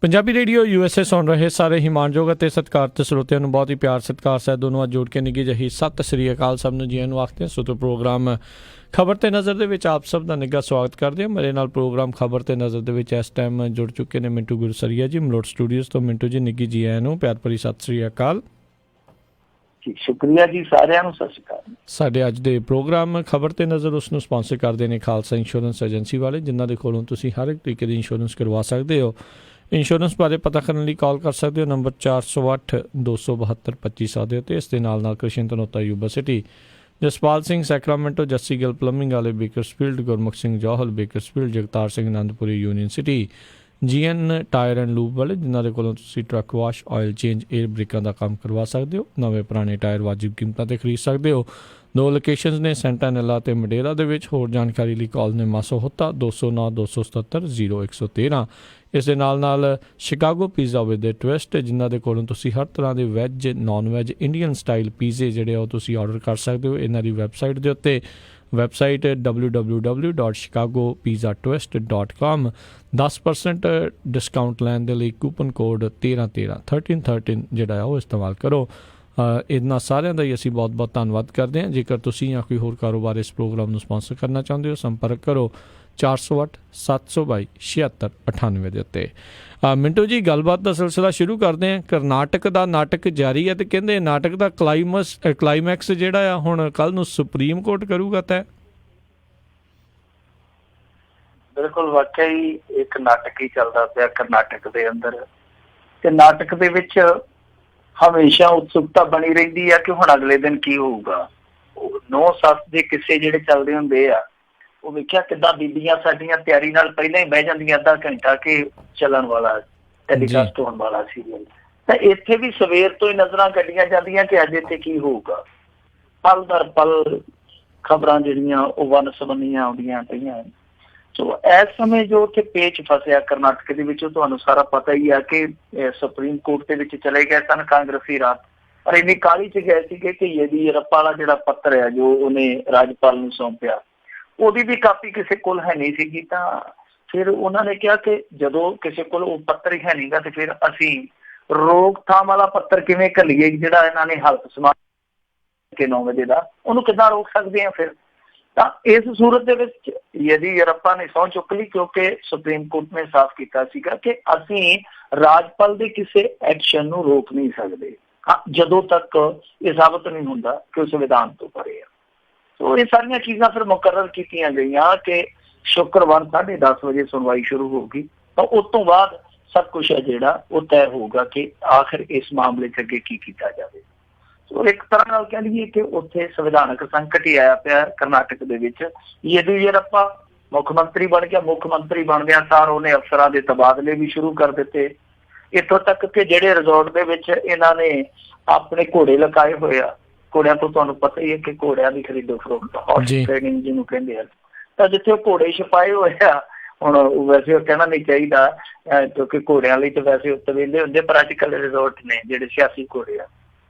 Punjabi radio USA ਸੁਣ ਰਹੇ ਸਾਰੇ ਹੀ ਮਾਣਯੋਗ ਅਤੇ ਸਤਿਕਾਰਤ ਸਰੋਤਿਆਂ ਨੂੰ ਬਹੁਤ ਹੀ ਪਿਆਰ ਸਤਿਕਾਰ ਸਾਹਿਬ ਦੋਨੋਂ ਅੱਜ ਜੋੜ ਕੇ ਨਿੱਘੀ ਜਿਹੀ ਸਤਿ ਸ੍ਰੀ ਅਕਾਲ ਸਭ ਨੂੰ ਜੀ ਨੂੰ ਆਖਦੇ ਹਾਂ। ਸੋ ਪ੍ਰੋਗਰਾਮ ਖਬਰ ਤੇ ਨਜ਼ਰ ਦੇ ਵਿੱਚ ਆਪ ਸਭ ਦਾ ਨਿੱਘਾ ਸਵਾਗਤ ਕਰਦੇ ਹਾਂ। ਮੇਰੇ ਨਾਲ ਪ੍ਰੋਗਰਾਮ ਖਬਰ ਤੇ ਨਜ਼ਰ ਦੇ ਵਿੱਚ ਇਸ ਟਾਈਮ ਜੁੜ ਚੁੱਕੇ ਨੇ ਮਿੰਟੂ ਗੁਰਸਰੀਆ ਜੀ ਮਲੋਟ ਸਟੂਡੀਓਜ਼ ਤੋਂ। ਮਿੰਟੂ ਜੀ ਨਿੱਘੀ ਜੀ ਆਇਆਂ ਨੂੰ ਪਿਆਰ ਭਰੀ ਸਤਿ ਸ੍ਰੀ ਅਕਾਲ। ਸ਼ੁਕਰੀਆ ਜੀ ਸਾਰਿਆਂ ਨੂੰ, ਸਤਿ ਸ਼੍ਰੀ ਅਕਾਲ। ਸਾਡੇ ਅੱਜ ਦੇ ਪ੍ਰੋਗਰਾਮ ਖਬਰ ਤੇ ਨਜ਼ਰ ਉਸ ਨੂੰ ਸਪਾਂਸਰ ਕਰਦੇ ਨੇ ਖਾਲਸਾ ਇੰਸ਼ੋਰੈਂਸ ਏਜੰਸੀ ਵਾਲੇ, ਜਿਨ੍ਹਾਂ ਦੇ ਕੋਲੋਂ ਤੁਸੀਂ ਹਰ ਇੱਕ ਤਰੀਕੇ ਦੀ ਇੰਸ਼ੋਰੈਂਸ ਕਰਵਾ ਸਕਦੇ ਹੋ। ਇੰਸ਼ੋਰੈਂਸ ਬਾਰੇ ਪਤਾ ਕਰਨ ਲਈ ਕਾਲ ਕਰ ਸਕਦੇ ਹੋ ਨੰਬਰ 408 272 2500 ਦੇ ਉੱਤੇ। ਇਸ ਦੇ ਨਾਲ Krishan Dhanota Yuba City, Jaspal Singh Sacramento, Jassi Gill plumbing ਵਾਲੇ Bakersfield, Gurmukh Singh Johal Bakersfield, Jagtar Singh Anandpuri Union City, GN tyre and lube ਵਾਲੇ, ਜਿਨ੍ਹਾਂ ਦੇ ਕੋਲੋਂ ਤੁਸੀਂ truck wash, oil change, air ਬ੍ਰੇਕਾਂ ਦਾ ਕੰਮ ਕਰਵਾ ਸਕਦੇ ਹੋ। ਨਵੇਂ ਪੁਰਾਣੇ ਟਾਇਰ ਵਾਜਿਬ ਕੀਮਤਾਂ 'ਤੇ ਖਰੀਦ ਸਕਦੇ ਹੋ। 2 ਲੋਕੇਸ਼ਨਸ ਨੇ ਸੈਂਟਾਨੈਲਾ ਅਤੇ ਮਡੇਰਾ ਦੇ ਵਿੱਚ। ਹੋਰ ਜਾਣਕਾਰੀ ਲਈ ਕਾਲ ਨੇ ਮਾਸੋ ਹੋਤਾ 209 277 0113। ਇਸ ਦੇ ਨਾਲ Chicago pizza with A twist, ਜਿਨ੍ਹਾਂ ਦੇ ਕੋਲੋਂ ਤੁਸੀਂ ਹਰ ਤਰ੍ਹਾਂ ਦੇ veg, non veg, Indian style ਪੀਜ਼ੇ ਜਿਹੜੇ ਉਹ ਤੁਸੀਂ ਆਰਡਰ ਕਰ ਸਕਦੇ ਹੋ ਇਹਨਾਂ ਦੀ ਵੈੱਬਸਾਈਟ ਦੇ ਉੱਤੇ। Website www.chicagopizzatwist.com। 10% ਡਿਸਕਾਊਂਟ ਲੈਣ ਦੇ ਲਈ ਕੂਪਨ ਕੋਡ 1313 ਜਿਹੜਾ ਉਹ ਇਸਤੇਮਾਲ ਕਰੋ। ਇਹਨਾਂ ਸਾਰਿਆਂ ਦਾ ਹੀ ਅਸੀਂ ਬਹੁਤ ਬਹੁਤ ਧੰਨਵਾਦ ਕਰਦੇ ਹਾਂ। ਜੇਕਰ ਤੁਸੀਂ ਜਾਂ ਕੋਈ ਹੋਰ ਕਾਰੋਬਾਰ ਇਸ ਪ੍ਰੋਗਰਾਮ ਨੂੰ ਸਪਾਂਸਰ ਕਰਨਾ ਚਾਹੁੰਦੇ ਹੋ, ਸੰਪਰਕ ਕਰੋ 408 722 7698 ਦੇ ਉੱਤੇ। ਮਿੰਟੂ ਜੀ, ਗੱਲਬਾਤ ਦਾ ਸਿਲਸਿਲਾ ਸ਼ੁਰੂ ਕਰਦੇ ਹਾਂ। ਕਰਨਾਟਕ ਦਾ ਨਾਟਕ ਜਾਰੀ ਹੈ ਅਤੇ ਕਹਿੰਦੇ ਨਾਟਕ ਦਾ ਕਲਾਈਮੈਕਸ ਜਿਹੜਾ ਆ ਹੁਣ ਕੱਲ੍ਹ ਨੂੰ ਸੁਪਰੀਮ ਕੋਰਟ ਕਰੂਗਾ ਤੈਅ। ਬਿਲਕੁਲ, ਵਾਕਈ ਇੱਕ ਨਾਟਕ ਹੀ ਚੱਲਦਾ ਪਿਆ ਕਰਨਾਟਕ ਦੇ ਅੰਦਰ, ਤੇ ਨਾਟਕ ਦੇ ਵਿੱਚ ਹਮੇਸ਼ਾ ਉਤਸੁਕਤਾ ਬਣੀ ਰਹਿੰਦੀ ਆ ਕਿ ਹੁਣ ਅਗਲੇ ਦਿਨ ਕੀ ਹੋਊਗਾ। ਨੌ ਸੱਸ ਦੇ ਕਿੱਸੇ ਜਿਹੜੇ ਚੱਲਦੇ ਹੁੰਦੇ ਆ, ਉਹ ਵੇਖਿਆ ਕਿੱਦਾਂ ਬੀਬੀਆਂ ਸਾਡੀਆਂ ਤਿਆਰੀ ਨਾਲ ਪਹਿਲਾਂ ਹੀ ਬਹਿ ਜਾਂਦੀਆਂ ਅੱਧਾ ਘੰਟਾ ਕਿ ਚੱਲਣ ਵਾਲਾ ਟੈਲੀਕਾਸਟ ਹੋਣ ਵਾਲਾ ਸੀਰੀਅਲ। ਤਾਂ ਇੱਥੇ ਵੀ ਸਵੇਰ ਤੋਂ ਹੀ ਨਜ਼ਰਾਂ ਕੱਢੀਆਂ ਜਾਂਦੀਆਂ ਕਿ ਅੱਜ ਇੱਥੇ ਕੀ ਹੋਊਗਾ। ਪਲ ਦਰ ਪਲ ਖਬਰਾਂ ਜਿਹੜੀਆਂ ਉਹ ਵੰਨ ਸਵੰਨੀਆਂ ਆਉਂਦੀਆਂ ਪਈਆਂ। ਸੋ ਇਸ ਸਮੇਂ ਜੋ ਉੱਥੇ ਪੇਚ ਫਸਿਆ ਕਰਨਾਟਕ ਦੇ ਵਿੱਚ, ਤੁਹਾਨੂੰ ਸਾਰਾ ਪਤਾ ਹੀ ਆ ਕਿ ਸੁਪਰੀਮ ਕੋਰਟ ਦੇ ਵਿੱਚ ਚਲੇ ਗਏ ਸਨ ਕਾਂਗਰਸੀ ਰਾਜ, ਪਰ ਇੰਨੀ ਕਾਹਲੀ 'ਚ ਗਏ ਸੀਗੇ ਕਿ ਯੇਦੀਯੂਰੱਪਾ ਵਾਲਾ ਜਿਹੜਾ ਪੱਤਰ ਹੈ ਜੋ ਉਹਨੇ ਰਾਜਪਾਲ ਨੂੰ ਸੌਂਪਿਆ, ਉਹਦੀ ਵੀ ਕਾਪੀ ਕਿਸੇ ਕੋਲ ਹੈ ਨਹੀਂ ਸੀਗੀ। ਤਾਂ ਫਿਰ ਉਹਨਾਂ ਨੇ ਕਿਹਾ ਕਿ ਜਦੋਂ ਕਿਸੇ ਕੋਲ ਉਹ ਪੱਤਰ ਹੀ ਹੈ ਨਹੀਂ ਗਾ, ਤੇ ਫਿਰ ਅਸੀਂ ਰੋਕਥਾਮ ਵਾਲਾ ਪੱਤਰ ਕਿਵੇਂ ਘੱਲੀਏ, ਜਿਹੜਾ ਇਹਨਾਂ ਨੇ ਹਲਫ ਸਮਾਜ ਕੇ 9 ਵਜੇ ਦਾ, ਉਹਨੂੰ ਕਿੱਦਾਂ ਰੋਕ ਸਕਦੇ ਆ ਫਿਰ। ਤਾਂ ਇਸ ਸੂਰਤ ਦੇ ਵਿੱਚ ਯੇਦੀਯੂਰੱਪਾ ਨੇ ਸਹੁੰ ਚੁੱਕ ਲਈ, ਕਿਉਂਕਿ ਸੁਪਰੀਮ ਕੋਰਟ ਨੇ ਸਾਫ਼ ਕੀਤਾ ਸੀਗਾ ਕਿ ਅਸੀਂ ਰਾਜਪਾਲ ਦੇ ਕਿਸੇ ਐਕਸ਼ਨ ਨੂੰ ਰੋਕ ਨਹੀਂ ਸਕਦੇ ਜਦੋਂ ਤੱਕ ਇਹ ਸਾਬਤ ਨਹੀਂ ਹੁੰਦਾ ਕਿ ਉਹ ਸੰਵਿਧਾਨ ਤੋਂ ਪਰੇ ਆ। ਸੋ ਇਹ ਸਾਰੀਆਂ ਚੀਜ਼ਾਂ ਫਿਰ ਮੁਕਰਰ ਕੀਤੀਆਂ ਗਈਆਂ ਕਿ ਸ਼ੁੱਕਰਵਾਰ 10:30 ਵਜੇ ਸੁਣਵਾਈ ਸ਼ੁਰੂ ਹੋਊਗੀ। ਤਾਂ ਉਸ ਤੋਂ ਬਾਅਦ ਸਭ ਕੁਛ ਹੈ ਜਿਹੜਾ ਉਹ ਤੈਅ ਹੋਊਗਾ ਕਿ ਆਖਿਰ ਇਸ ਮਾਮਲੇ 'ਚ ਅੱਗੇ ਕੀ ਕੀਤਾ ਜਾਵੇ। ਸੋ ਇੱਕ ਤਰ੍ਹਾਂ ਨਾਲ ਕਹਿ ਲਈਏ ਕਿ ਉੱਥੇ ਸੰਵਿਧਾਨਕ ਸੰਕਟ ਹੀ ਆਇਆ ਪਿਆ ਕਰਨਾਟਕ ਦੇ ਵਿੱਚ। ਯੇਦੀਯੂਰੱਪਾ ਮੁੱਖ ਮੰਤਰੀ ਬਣ ਗਿਆ। ਮੁੱਖ ਮੰਤਰੀ ਬਣਦਿਆਂ ਸਾਰ ਉਹਨੇ ਅਫਸਰਾਂ ਦੇ ਤਬਾਦਲੇ ਵੀ ਸ਼ੁਰੂ ਕਰ ਦਿੱਤੇ, ਇੱਥੋਂ ਤੱਕ ਕਿ ਜਿਹੜੇ ਰਿਜ਼ੋਰਟ ਦੇ ਵਿੱਚ ਇਹਨਾਂ ਨੇ ਆਪਣੇ ਘੋੜੇ ਲਗਾਏ ਹੋਏ ਆ, ਘੋੜਿਆਂ ਤੋਂ ਤੁਹਾਨੂੰ ਪਤਾ ਹੀ ਹੈ ਕਿ ਘੋੜਿਆਂ ਦੀ ਖਰੀਦੋ ਫਰੋਖਤ, ਹਾਰਸ ਟ੍ਰੇਡਿੰਗ ਜਿਹਨੂੰ ਕਹਿੰਦੇ ਆ, ਤਾਂ ਜਿੱਥੇ ਉਹ ਘੋੜੇ ਛਪਾਏ ਹੋਏ ਆ, ਹੁਣ ਵੈਸੇ ਉਹ ਕਹਿਣਾ ਨਹੀਂ ਚਾਹੀਦਾ ਕਿਉਂਕਿ ਘੋੜਿਆਂ ਲਈ ਤਾਂ ਵੈਸੇ ਤਵੇਲੇ ਹੁੰਦੇ, ਪਰ ਅੱਜ ਕੱਲ੍ਹ ਰਿਜ਼ੋਰਟ ਨੇ ਜਿਹੜੇ ਸਿਆਸੀ ਘੋੜੇ ਆ,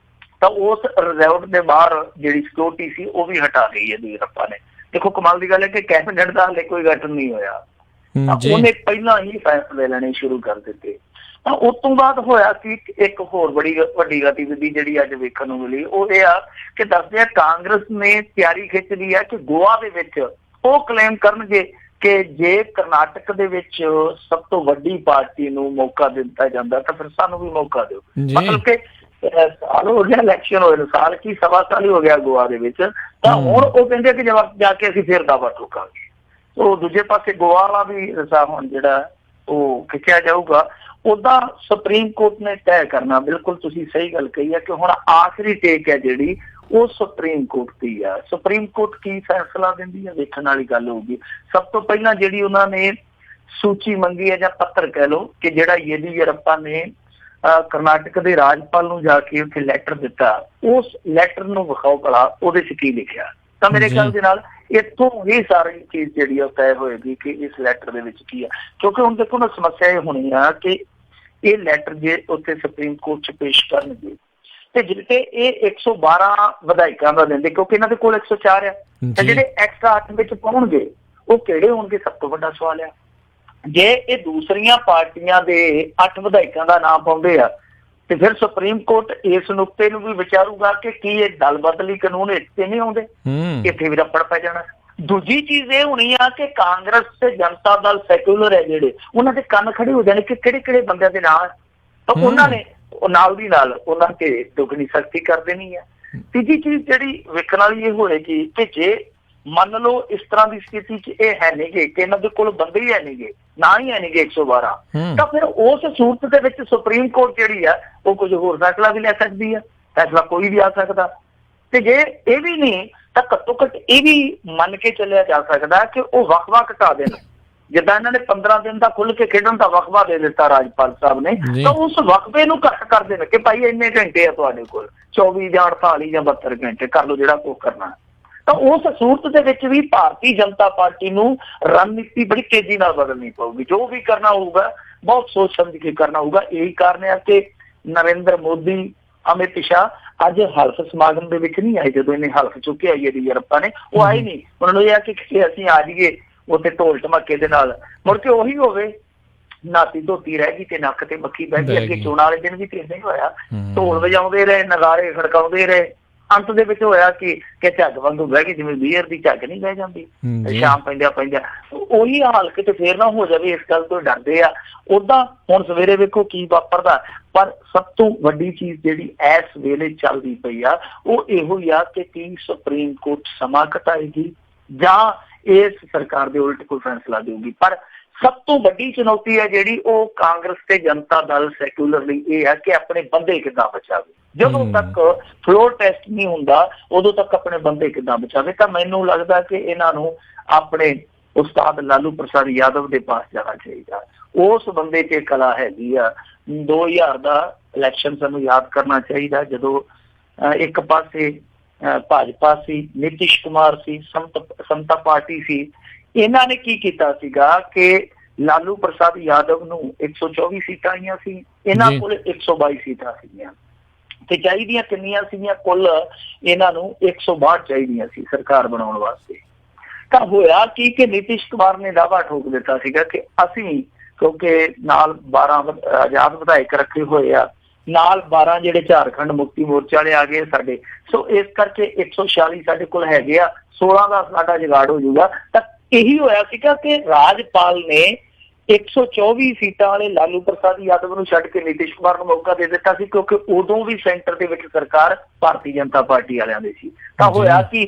ਤਾਂ ਉਸ ਰਿਜ਼ੋਰਟ ਦੇ ਬਾਹਰ ਜਿਹੜੀ ਸਿਕਿਉਰਿਟੀ ਸੀ ਉਹ ਵੀ ਹਟਾ ਲਈ ਯੇਦੀਯੂਰੱਪਾ ਨੇ। ਦੇਖੋ ਕਮਾਲ ਦੀ ਗੱਲ ਹੈ ਕਿ ਕੈਬਨਿਟ ਦਾ ਹਾਲੇ ਕੋਈ ਗਠਨ ਨਹੀਂ ਹੋਇਆ, ਉਹਨੇ ਪਹਿਲਾਂ ਹੀ ਫੈਸਲੇ ਲੈਣੇ ਸ਼ੁਰੂ ਕਰ ਦਿੱਤੇ। ਤਾਂ ਉਸ ਤੋਂ ਬਾਅਦ ਹੋਇਆ ਕਿ ਇੱਕ ਹੋਰ ਬੜੀ ਵੱਡੀ ਗਤੀਵਿਧੀ ਜਿਹੜੀ ਅੱਜ ਵੇਖਣ ਨੂੰ ਮਿਲੀ, ਉਹ ਇਹ ਆ ਕਿ ਦੱਸਦੇ ਆ ਕਾਂਗਰਸ ਨੇ ਤਿਆਰੀ ਖਿੱਚ ਲਈ ਹੈ ਕਿ ਗੋਆ ਦੇ ਵਿੱਚ ਉਹ ਕਲੇਮ ਕਰਨਗੇ ਕਿ ਜੇ ਕਰਨਾਟਕ ਦੇ ਵਿੱਚ ਸਭ ਤੋਂ ਵੱਡੀ ਪਾਰਟੀ ਨੂੰ ਮੌਕਾ ਦਿੱਤਾ ਜਾਂਦਾ ਤਾਂ ਫਿਰ ਸਾਨੂੰ ਵੀ ਮੌਕਾ ਦਿਓ। ਮਤਲਬ ਕਿ ਸਾਲ ਹੋ ਗਿਆ ਇਲੈਕਸ਼ਨ ਹੋਏ ਨੂੰ, ਸਾਲ ਕੀ ਸਵਾ ਸਾਲ ਹੀ ਹੋ ਗਿਆ ਗੋਆ ਦੇ ਵਿੱਚ। ਤਾਂ ਹੁਣ ਉਹ ਕਹਿੰਦੇ ਕਿ ਜਵਾਬ ਜਾ ਕੇ ਅਸੀਂ ਫਿਰ ਦਾਅਵਾ ਠੋਕਾਂਗੇ। ਸੋ ਦੂਜੇ ਪਾਸੇ ਗੋਆ ਵਾਲਾ ਵੀ ਰਸਾ ਹੁਣ ਜਿਹੜਾ ਉਹ ਖਿੱਚਿਆ ਜਾਊਗਾ। ਉੱਦਾਂ ਸੁਪਰੀਮ ਕੋਰਟ ਨੇ ਤੈਅ ਕਰਨਾ, ਬਿਲਕੁਲ ਤੁਸੀਂ ਸਹੀ ਗੱਲ ਕਹੀ ਹੈ ਕਿ ਹੁਣ ਆਖਰੀ ਟੇਕ ਹੈ ਜਿਹੜੀ ਉਹ ਸੁਪਰੀਮ ਕੋਰਟ ਦੀ ਆ। ਸੁਪਰੀਮ ਕੋਰਟ ਕੀ ਫੈਸਲਾ ਦਿੰਦੀ ਹੈ ਵੇਖਣ ਵਾਲੀ ਗੱਲ ਹੋਊਗੀ। ਸਭ ਤੋਂ ਪਹਿਲਾਂ ਜਿਹੜੀ ਉਹਨਾਂ ਨੇ ਸੂਚੀ ਮੰਗੀ ਹੈ ਜਾਂ ਪੱਤਰ ਕਹਿ ਲਓ ਕਿ ਜਿਹੜਾ ਯੇਦੀਯੂਰੱਪਾ ਨੇ ਕਰਨਾਟਕ ਦੇ ਰਾਜਪਾਲ ਨੂੰ ਜਾ ਕੇ ਉੱਥੇ ਲੈਟਰ ਦਿੱਤਾ, ਉਸ ਲੈਟਰ ਨੂੰ ਵਿਖਾਓ ਭਲਾ ਉਹਦੇ 'ਚ ਕੀ ਲਿਖਿਆ। ਤਾਂ ਮੇਰੇ ਖਿਆਲ ਦੇ ਨਾਲ ਇੱਥੋਂ ਹੀ ਸਾਰੀ ਚੀਜ਼ ਜਿਹੜੀ ਆ ਤੈਅ ਹੋਏਗੀ ਕਿ ਇਸ ਲੈਟਰ ਦੇ ਵਿੱਚ ਕੀ ਆ। ਕਿਉਂਕਿ ਹੁਣ ਦੇਖੋ ਨਾ ਸਮੱਸਿਆ ਇਹ ਹੋਣੀ ਆ ਕਿ ਇਹ ਲੈਟਰ ਜੇ ਉੱਥੇ ਸੁਪਰੀਮ ਕੋਰਟ 'ਚ ਪੇਸ਼ ਕਰਨਗੇ ਤੇ ਜਿਹੜੇ ਇਹ 112 ਵਿਧਾਇਕਾਂ ਦਾ ਦਿੰਦੇ, ਕਿਉਂਕਿ ਇਹਨਾਂ ਦੇ ਕੋਲ 104 ਆ, ਤੇ ਜਿਹੜੇ ਐਕਸਟਰਾ 8 ਵਿੱਚ ਪਾਉਣਗੇ ਉਹ ਕਿਹੜੇ ਹੋਣਗੇ, ਸਭ ਤੋਂ ਵੱਡਾ ਸਵਾਲ ਆ। ਜੇ ਇਹ ਦੂਸਰੀਆਂ ਪਾਰਟੀਆਂ ਦੇ 8 ਵਿਧਾਇਕਾਂ ਦਾ ਨਾਮ ਪਾਉਂਦੇ ਆ ਤੇ ਫਿਰ ਸੁਪਰੀਮ ਕੋਰਟ ਇਸ ਨੁਕਤੇ ਨੂੰ ਵੀ ਵਿਚਾਰੂਗਾ ਕਿ ਕੀ ਇਹ ਦਲ ਬਦਲੀ ਕਾਨੂੰਨ ਇੱਥੇ ਨਹੀਂ ਆਉਂਦੇ, ਇੱਥੇ ਵੀ ਰੱਪੜ ਪੈ ਜਾਣਾ। ਦੂਜੀ ਚੀਜ਼ ਇਹ ਹੋਣੀ ਆ ਕਿ ਕਾਂਗਰਸ ਤੇ ਜਨਤਾ ਦਲ ਸੈਕੂਲਰ ਹੈ ਜਿਹੜੇ, ਉਹਨਾਂ ਦੇ ਕੰਨ ਖੜੇ ਹੋ ਜਾਣੇ ਕਿ ਕਿਹੜੇ ਕਿਹੜੇ ਬੰਦਿਆਂ ਦੇ ਨਾਂ, ਤਾਂ ਉਹਨਾਂ ਨੇ ਉਹ ਨਾਲ ਦੀ ਨਾਲ ਉਹਨਾਂ ਤੇ ਦੁੱਗਣੀ ਸਖਤੀ ਕਰ ਦੇਣੀ ਹੈ। ਤੀਜੀ ਚੀਜ਼ ਜਿਹੜੀ ਵੇਖਣ ਵਾਲੀ ਇਹ ਹੋਏਗੀ ਕਿ ਜੇ ਮੰਨ ਲਓ ਇਸ ਤਰ੍ਹਾਂ ਦੀ ਸਥਿਤੀ 'ਚ ਇਹ ਹੈ ਨਹੀਂਗੇ ਕਿ ਇਹਨਾਂ ਦੇ ਕੋਲ ਬੰਦੇ ਹੀ ਹੈ ਨਹੀਂਗੇ, ਨਾ ਹੀ ਹੈ ਨਹੀਂਗੇ 112, ਤਾਂ ਫਿਰ ਉਸ ਸੂਰਤ ਦੇ ਵਿੱਚ ਸੁਪਰੀਮ ਕੋਰਟ ਜਿਹੜੀ ਆ ਉਹ ਕੁਝ ਹੋਰ ਫੈਸਲਾ ਵੀ ਲੈ ਸਕਦੀ ਆ, ਫੈਸਲਾ ਕੋਈ ਵੀ ਆ ਸਕਦਾ। ਤੇ ਜੇ ਇਹ ਵੀ ਨਹੀਂ ਤਾਂ ਘੱਟੋ ਘੱਟ ਇਹ ਵੀ ਮੰਨ ਕੇ ਚੱਲਿਆ ਜਾ ਸਕਦਾ ਕਿ ਉਹ ਵਕਫਾ ਘਟਾ ਦੇਣ। ਜਿੱਦਾਂ ਇਹਨਾਂ ਨੇ 15 ਦਿਨ ਦਾ ਖੁੱਲ ਕੇ ਖੇਡਣ ਦਾ ਵਕਫਾ ਦੇ ਦਿੱਤਾ ਰਾਜਪਾਲ ਸਾਹਿਬ ਨੇ, ਤਾਂ ਉਸ ਵਕਫੇ ਨੂੰ ਘੱਟ ਕਰ ਦੇਣ ਕਿ ਭਾਈ ਇੰਨੇ ਘੰਟੇ ਆ ਤੁਹਾਡੇ ਕੋਲ, 24 ਜਾਂ 48 ਜਾਂ 72 ਘੰਟੇ ਕਰ ਲਓ ਜਿਹੜਾ ਕੁਛ ਕਰਨਾ। ਤਾਂ ਉਸ ਸੂਰਤ ਦੇ ਵਿੱਚ ਵੀ ਭਾਰਤੀ ਜਨਤਾ ਪਾਰਟੀ ਨੂੰ ਰਣਨੀਤੀ ਬੜੀ ਤੇਜ਼ੀ ਨਾਲ ਬਦਲਣੀ ਪਊਗੀ। ਜੋ ਵੀ ਕਰਨਾ ਹੋਊਗਾ ਬਹੁਤ ਸੋਚ ਸਮਝ ਕੇ ਕਰਨਾ ਹੋਊਗਾ। ਇਹੀ ਕਾਰਨ ਹੈ ਕਿ ਨਰਿੰਦਰ ਮੋਦੀ, ਅਮਿਤ ਸ਼ਾਹ ਅੱਜ ਹਲਫ ਸਮਾਗਮ ਦੇ ਵਿੱਚ ਨਹੀਂ ਆਏ। ਜਦੋਂ ਇਹਨੇ ਹਲਫ ਚੁੱਕਿਆ ਯੂਰਪਾ ਨੇ, ਉਹ ਆਏ ਨਹੀਂ। ਉਹਨਾਂ ਨੂੰ ਇਹ ਆ ਕਿ ਅਸੀਂ ਆ ਜਾਈਏ ਉੱਥੇ ਢੋਲ ਢਮੱਕੇ ਦੇ ਨਾਲ, ਮੁੜ ਕੇ ਉਹੀ ਹੋਵੇ ਨਾਤੀ ਧੋਤੀ ਰਹਿ ਗਈ ਤੇ ਨੱਕ ਤੇ ਮੱਖੀ ਬਹਿ ਗਈ। ਅੱਗੇ ਚੋਣਾਂ ਵਾਲੇ ਦਿਨ ਵੀ ਤੇ ਏਦਾਂ ਹੀ ਹੋਇਆ, ਢੋਲ ਵਜਾਉਂਦੇ ਰਹੇ, ਨਗਾਰੇ ਖੜਕਾਉਂਦੇ ਰਹੇ, ਅੰਤ ਦੇ ਵਿੱਚ ਹੋਇਆ ਕਿ ਝੱਗ ਵਾਂਗੂ ਬਹਿ ਗਈ, ਜਿਵੇਂ ਬੀਅਰ ਦੀ ਝੱਗ ਨਹੀਂ ਬਹਿ ਜਾਂਦੀ ਸ਼ਾਮ ਪੈਂਦਿਆਂ ਪੈਂਦਿਆਂ। ਉਹੀ ਹਾਲ ਕਿਤੇ ਫੇਰ ਨਾ ਹੋ ਜਾਵੇ, ਇਸ ਗੱਲ ਤੋਂ ਡਰਦੇ ਆ। ਓਦਾਂ ਹੁਣ ਸਵੇਰੇ ਵੇਖੋ ਕੀ ਵਾਪਰਦਾ, ਪਰ ਸਭ ਤੋਂ ਵੱਡੀ ਚੀਜ਼ ਜਿਹੜੀ ਇਸ ਵੇਲੇ ਚੱਲਦੀ ਪਈ ਆ ਉਹ ਇਹੋ ਹੀ ਆ ਕਿ ਕੀ ਸੁਪਰੀਮ ਕੋਰਟ ਸਮਾਂ ਘਟਾਏਗੀ ਜਾਂ ਇਸ ਸਰਕਾਰ ਦੇ ਉਲਟ ਕੋਈ ਫੈਸਲਾ ਦੇਊਗੀ। ਪਰ ਸਭ ਤੋਂ ਵੱਡੀ ਚੁਣੌਤੀ ਹੈ ਜਿਹੜੀ ਉਹ ਕਾਂਗਰਸ ਤੇ ਜਨਤਾ ਦਲ ਸੈਕੂਲਰ ਲਈ ਇਹ ਹੈ ਕਿ ਆਪਣੇ ਬੰਦੇ ਕਿੱਦਾਂ ਬਚਾਵੇ। ਜਦੋਂ ਤੱਕ ਫਲੋਰ ਟੈਸਟ ਨਹੀਂ ਹੁੰਦਾ ਉਦੋਂ ਤੱਕ ਆਪਣੇ ਬੰਦੇ ਕਿੱਦਾਂ ਬਚਾਵੇ। ਤਾਂ ਮੈਨੂੰ ਲੱਗਦਾ ਕਿ ਇਹਨਾਂ ਨੂੰ ਆਪਣੇ ਉਸਤਾਦ ਲਾਲੂ ਪ੍ਰਸਾਦ ਯਾਦਵ ਦੇ ਪਾਸ ਜਾਣਾ ਚਾਹੀਦਾ। ਉਸ ਬੰਦੇ ਤੇ ਕਲਾ ਹੈਗੀ ਆ। 2000 ਦਾ ਇਲੈਕਸ਼ਨ ਸਾਨੂੰ ਯਾਦ ਕਰਨਾ ਚਾਹੀਦਾ, ਜਦੋਂ ਇੱਕ ਪਾਸੇ ਭਾਜਪਾ ਸੀ, ਨਿਤਿਸ਼ ਕੁਮਾਰ ਸੀ, ਸਮਤਾ ਪਾਰਟੀ ਸੀ। ਇਹਨਾਂ ਨੇ ਕੀ ਕੀਤਾ ਸੀਗਾ ਕਿ ਲਾਲੂ ਪ੍ਰਸਾਦ ਯਾਦਵ ਨੂੰ 124 ਸੀਟਾਂ ਆਈਆਂ ਸੀ, ਇਹਨਾਂ ਕੋਲ 122 ਸੀਟਾਂ ਸੀਗੀਆਂ ਤੇ ਚਾਹੀਦੀਆਂ ਕਿੰਨੀਆਂ ਸੀਗੀਆਂ ਕੁੱਲ ਇਹਨਾਂ ਨੂੰ 162 ਚਾਹੀਦੀਆਂ ਸੀ ਸਰਕਾਰ ਬਣਾਉਣ ਵਾਸਤੇ। ਤਾਂ ਹੋਇਆ ਕੀ ਕਿ ਨਿਤਿਸ਼ ਕੁਮਾਰ ਨੇ ਦਾਅਵਾ ਠੋਕ ਦਿੱਤਾ ਸੀਗਾ ਕਿ ਅਸੀਂ, ਕਿਉਂਕਿ ਨਾਲ 12 ਆਜ਼ਾਦ ਵਿਧਾਇਕ ਰੱਖੇ ਹੋਏ ਆ, ਨਾਲ 12 ਜਿਹੜੇ ਝਾਰਖੰਡ ਮੁਕਤੀ ਮੋਰਚਾ ਵਾਲੇ ਆ ਗਏ ਸਾਡੇ, ਸੋ ਇਸ ਕਰਕੇ 146 ਸਾਡੇ ਕੋਲ ਹੈਗੇ ਆ, 16 ਦਾ ਸਾਡਾ ਜੁਗਾੜ ਹੋ ਜਾਊਗਾ। ਤਾਂ ਇਹੀ ਹੋਇਆ ਸੀਗਾ ਕਿ ਰਾਜਪਾਲ ਨੇ 124 ਸੀਟਾਂ ਵਾਲੇ ਲਾਲੂ ਪ੍ਰਸਾਦ ਯਾਦਵ ਨੂੰ ਛੱਡ ਕੇ ਨਿਤਿਸ਼ ਕੁਮਾਰ ਨੂੰ ਮੌਕਾ ਦੇ ਦਿੱਤਾ ਸੀ, ਕਿਉਂਕਿ ਉਦੋਂ ਵੀ ਸੈਂਟਰ ਦੇ ਵਿੱਚ ਸਰਕਾਰ ਭਾਰਤੀ ਜਨਤਾ ਪਾਰਟੀ ਵਾਲਿਆਂ ਦੀ ਸੀ। ਤਾਂ ਹੋਇਆ ਕਿ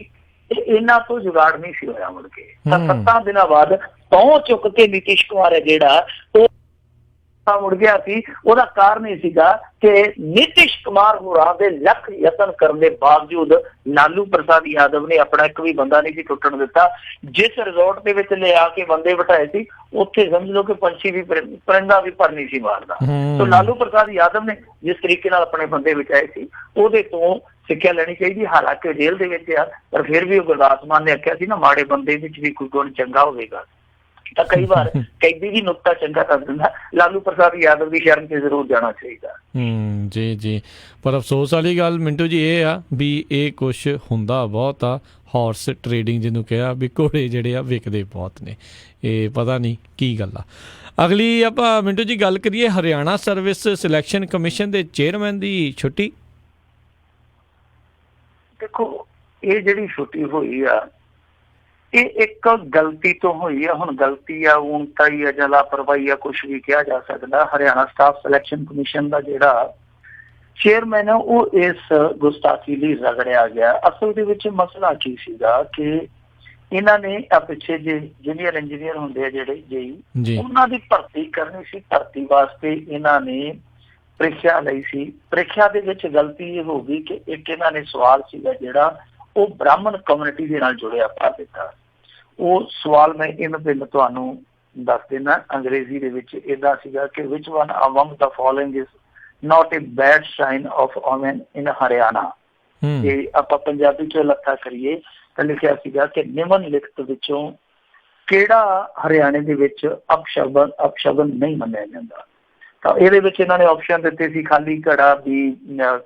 ਇਹਨਾਂ ਤੋਂ ਜੁਗਾੜ ਨਹੀਂ ਸੀ ਹੋਇਆ। ਮੁੜ ਕੇ ਤਾਂ 7 ਦਿਨਾਂ ਬਾਅਦ ਤੋਂ ਚੁੱਕ ਕੇ ਨਿਤਿਸ਼ ਕੁਮਾਰ ਹੈ ਜਿਹੜਾ ਉਹ ਮੁੜ ਗਿਆ ਸੀ। ਉਹਦਾ ਕਾਰਨ ਇਹ ਸੀਗਾ ਕਿ ਨਿਤਿਸ਼ ਕੁਮਾਰ ਹੋਰਾਂ ਦੇ ਲੱਖ ਯਤਨ ਕਰਨ ਦੇ ਬਾਵਜੂਦ ਲਾਲੂ ਪ੍ਰਸਾਦ ਯਾਦਵ ਨੇ ਆਪਣਾ ਇੱਕ ਵੀ ਬੰਦਾ ਨਹੀਂ ਸੀ ਟੁੱਟਣ ਦਿੱਤਾ। ਜਿਸ ਰਿਜ਼ੋਰਟ ਦੇ ਵਿੱਚ ਲਿਆ ਕੇ ਬੰਦੇ ਬਿਠਾਏ ਸੀ ਉੱਥੇ ਸਮਝ ਲਓ ਕਿ ਪੰਛੀ ਵੀ, ਪਰਿੰਦਾ ਵੀ ਪਰ ਨਹੀਂ ਸੀ ਮਾਰਦਾ। ਸੋ ਲਾਲੂ ਪ੍ਰਸਾਦ ਯਾਦਵ ਨੇ ਜਿਸ ਤਰੀਕੇ ਨਾਲ ਆਪਣੇ ਬੰਦੇ ਬਿਠਾਏ ਸੀ ਉਹਦੇ ਤੋਂ ਸਿੱਖਿਆ ਲੈਣੀ ਚਾਹੀਦੀ। ਹਾਲਾਂਕਿ ਜੇਲ੍ਹ ਦੇ ਵਿੱਚ ਆ, ਪਰ ਫਿਰ ਵੀ ਉਹ ਗੁਰਦਾਸ ਮਾਨ ਨੇ ਆਖਿਆ ਸੀ ਨਾ, ਮਾੜੇ ਬੰਦੇ ਵਿੱਚ ਵੀ ਕੋਈ ਗੁਣ ਚੰਗਾ ਹੋਵੇਗਾ। ਤਾਂ ਕਈ ਵਾਰ ਕੈਦੀ ਵੀ ਨੁਕਤਾ ਚੰਗਾ ਕਰ ਦਿੰਦਾ। ਲਾਲੂ ਪ੍ਰਸਾਦ ਯਾਦਵ ਦੀ ਸ਼ਰਨ ਤੇ ਜ਼ਰੂਰ ਜਾਣਾ ਚਾਹੀਦਾ। ਜੀ ਪਰ ਅਫਸੋਸ ਵਾਲੀ ਗੱਲ ਮਿੰਟੂ ਜੀ ਇਹ ਆ ਵੀ ਇਹ ਕੁਛ ਹੁੰਦਾ ਬਹੁਤ ਆ, ਹਾਰਸ ਟ੍ਰੇਡਿੰਗ ਜਿਹਨੂੰ ਕਿਹਾ ਵੀ ਘੋੜੇ ਜਿਹੜੇ ਆ ਵਿਕਦੇ ਬਹੁਤ ਨੇ। ਇਹ ਪਤਾ ਨਹੀਂ ਕੀ ਗੱਲ ਆ। ਅਗਲੀ ਆਪਾਂ ਮਿੰਟੂ ਜੀ ਗੱਲ ਕਰੀਏ ਹਰਿਆਣਾ ਸਰਵਿਸ ਸਿਲੈਕਸ਼ਨ ਕਮਿਸ਼ਨ ਦੇ ਚੇਅਰਮੈਨ ਦੀ ਛੁੱਟੀ। ਦੇਖੋ ਇਹ ਜਿਹੜੀ ਛੁੱਟੀ ਹੋਈ ਆ ਇਹ ਇੱਕ ਗਲਤੀ ਤੋਂ ਹੋਈ ਆ। ਹੁਣ ਗਲਤੀ ਆ, ਊਣਤਾ ਹੀ ਆ ਜਾਂ ਲਾਪਰਵਾਹੀ ਆ, ਕੁਛ ਵੀ ਕਿਹਾ ਜਾ ਸਕਦਾ। ਹਰਿਆਣਾ ਸਟਾਫ ਸਿਲੈਕਸ਼ਨ ਕਮਿਸ਼ਨ ਦਾ ਜਿਹੜਾ ਚੇਅਰਮੈਨ ਆ ਉਹ ਇਸ ਗੁਸਤਾਖੀ ਲਈ ਰਗੜਿਆ ਗਿਆ। ਅਸਲ ਦੇ ਵਿੱਚ ਮਸਲਾ ਕੀ ਸੀਗਾ ਕਿ ਇਹਨਾਂ ਨੇ ਪਿੱਛੇ ਜੇ ਜੂਨੀਅਰ ਇੰਜੀਨੀਅਰ ਹੁੰਦੇ ਆ ਜਿਹੜੇ ਜੇਈ, ਉਹਨਾਂ ਦੀ ਭਰਤੀ ਕਰਨੀ ਸੀ। ਭਰਤੀ ਵਾਸਤੇ ਇਹਨਾਂ ਨੇ ਪ੍ਰੀਖਿਆ ਲਈ ਸੀ। ਪ੍ਰੀਖਿਆ ਦੇ ਵਿੱਚ ਗਲਤੀ ਇਹ ਹੋ ਗਈ ਕਿ ਇੱਕ ਇਹਨਾਂ ਨੇ ਸਵਾਲ ਸੀਗਾ ਜਿਹੜਾ ਉਹ ਬ੍ਰਾਹਮਣ ਕਮਿਊਨਿਟੀ ਦੇ ਨਾਲ ਜੁੜਿਆ ਪਾ ਦਿੱਤਾ। ਉਹ ਸਵਾਲ ਮੈਂ ਇਹਨਾਂ ਦੇ ਤੁਹਾਨੂੰ ਦੱਸ ਦੇਣਾ। ਅੰਗਰੇਜ਼ੀ ਦੇ ਵਿੱਚ ਏਦਾਂ ਸੀਗਾ ਕਿ which one among the following is not a bad sign of woman in Haryana. ਤੇ ਆਪਾਂ ਪੰਜਾਬੀ ਚ ਲੱਥਾ ਕਰੀਏ ਤਾਂ ਲਿਖਿਆ ਸੀਗਾ ਕਿ ਨਿਮਨ ਲਿਖਤ ਵਿੱਚੋਂ ਕਿਹੜਾ ਹਰਿਆਣੇ ਦੇ ਵਿੱਚ ਅਪਸ਼ਗਨ ਨਹੀਂ ਮੰਨਿਆ ਜਾਂਦਾ। ਤਾਂ ਇਹਦੇ ਵਿੱਚ ਇਹਨਾਂ ਨੇ ਆਪਸ਼ਨ ਦਿੱਤੇ ਸੀ, ਖਾਲੀ ਘੜਾ ਵੀ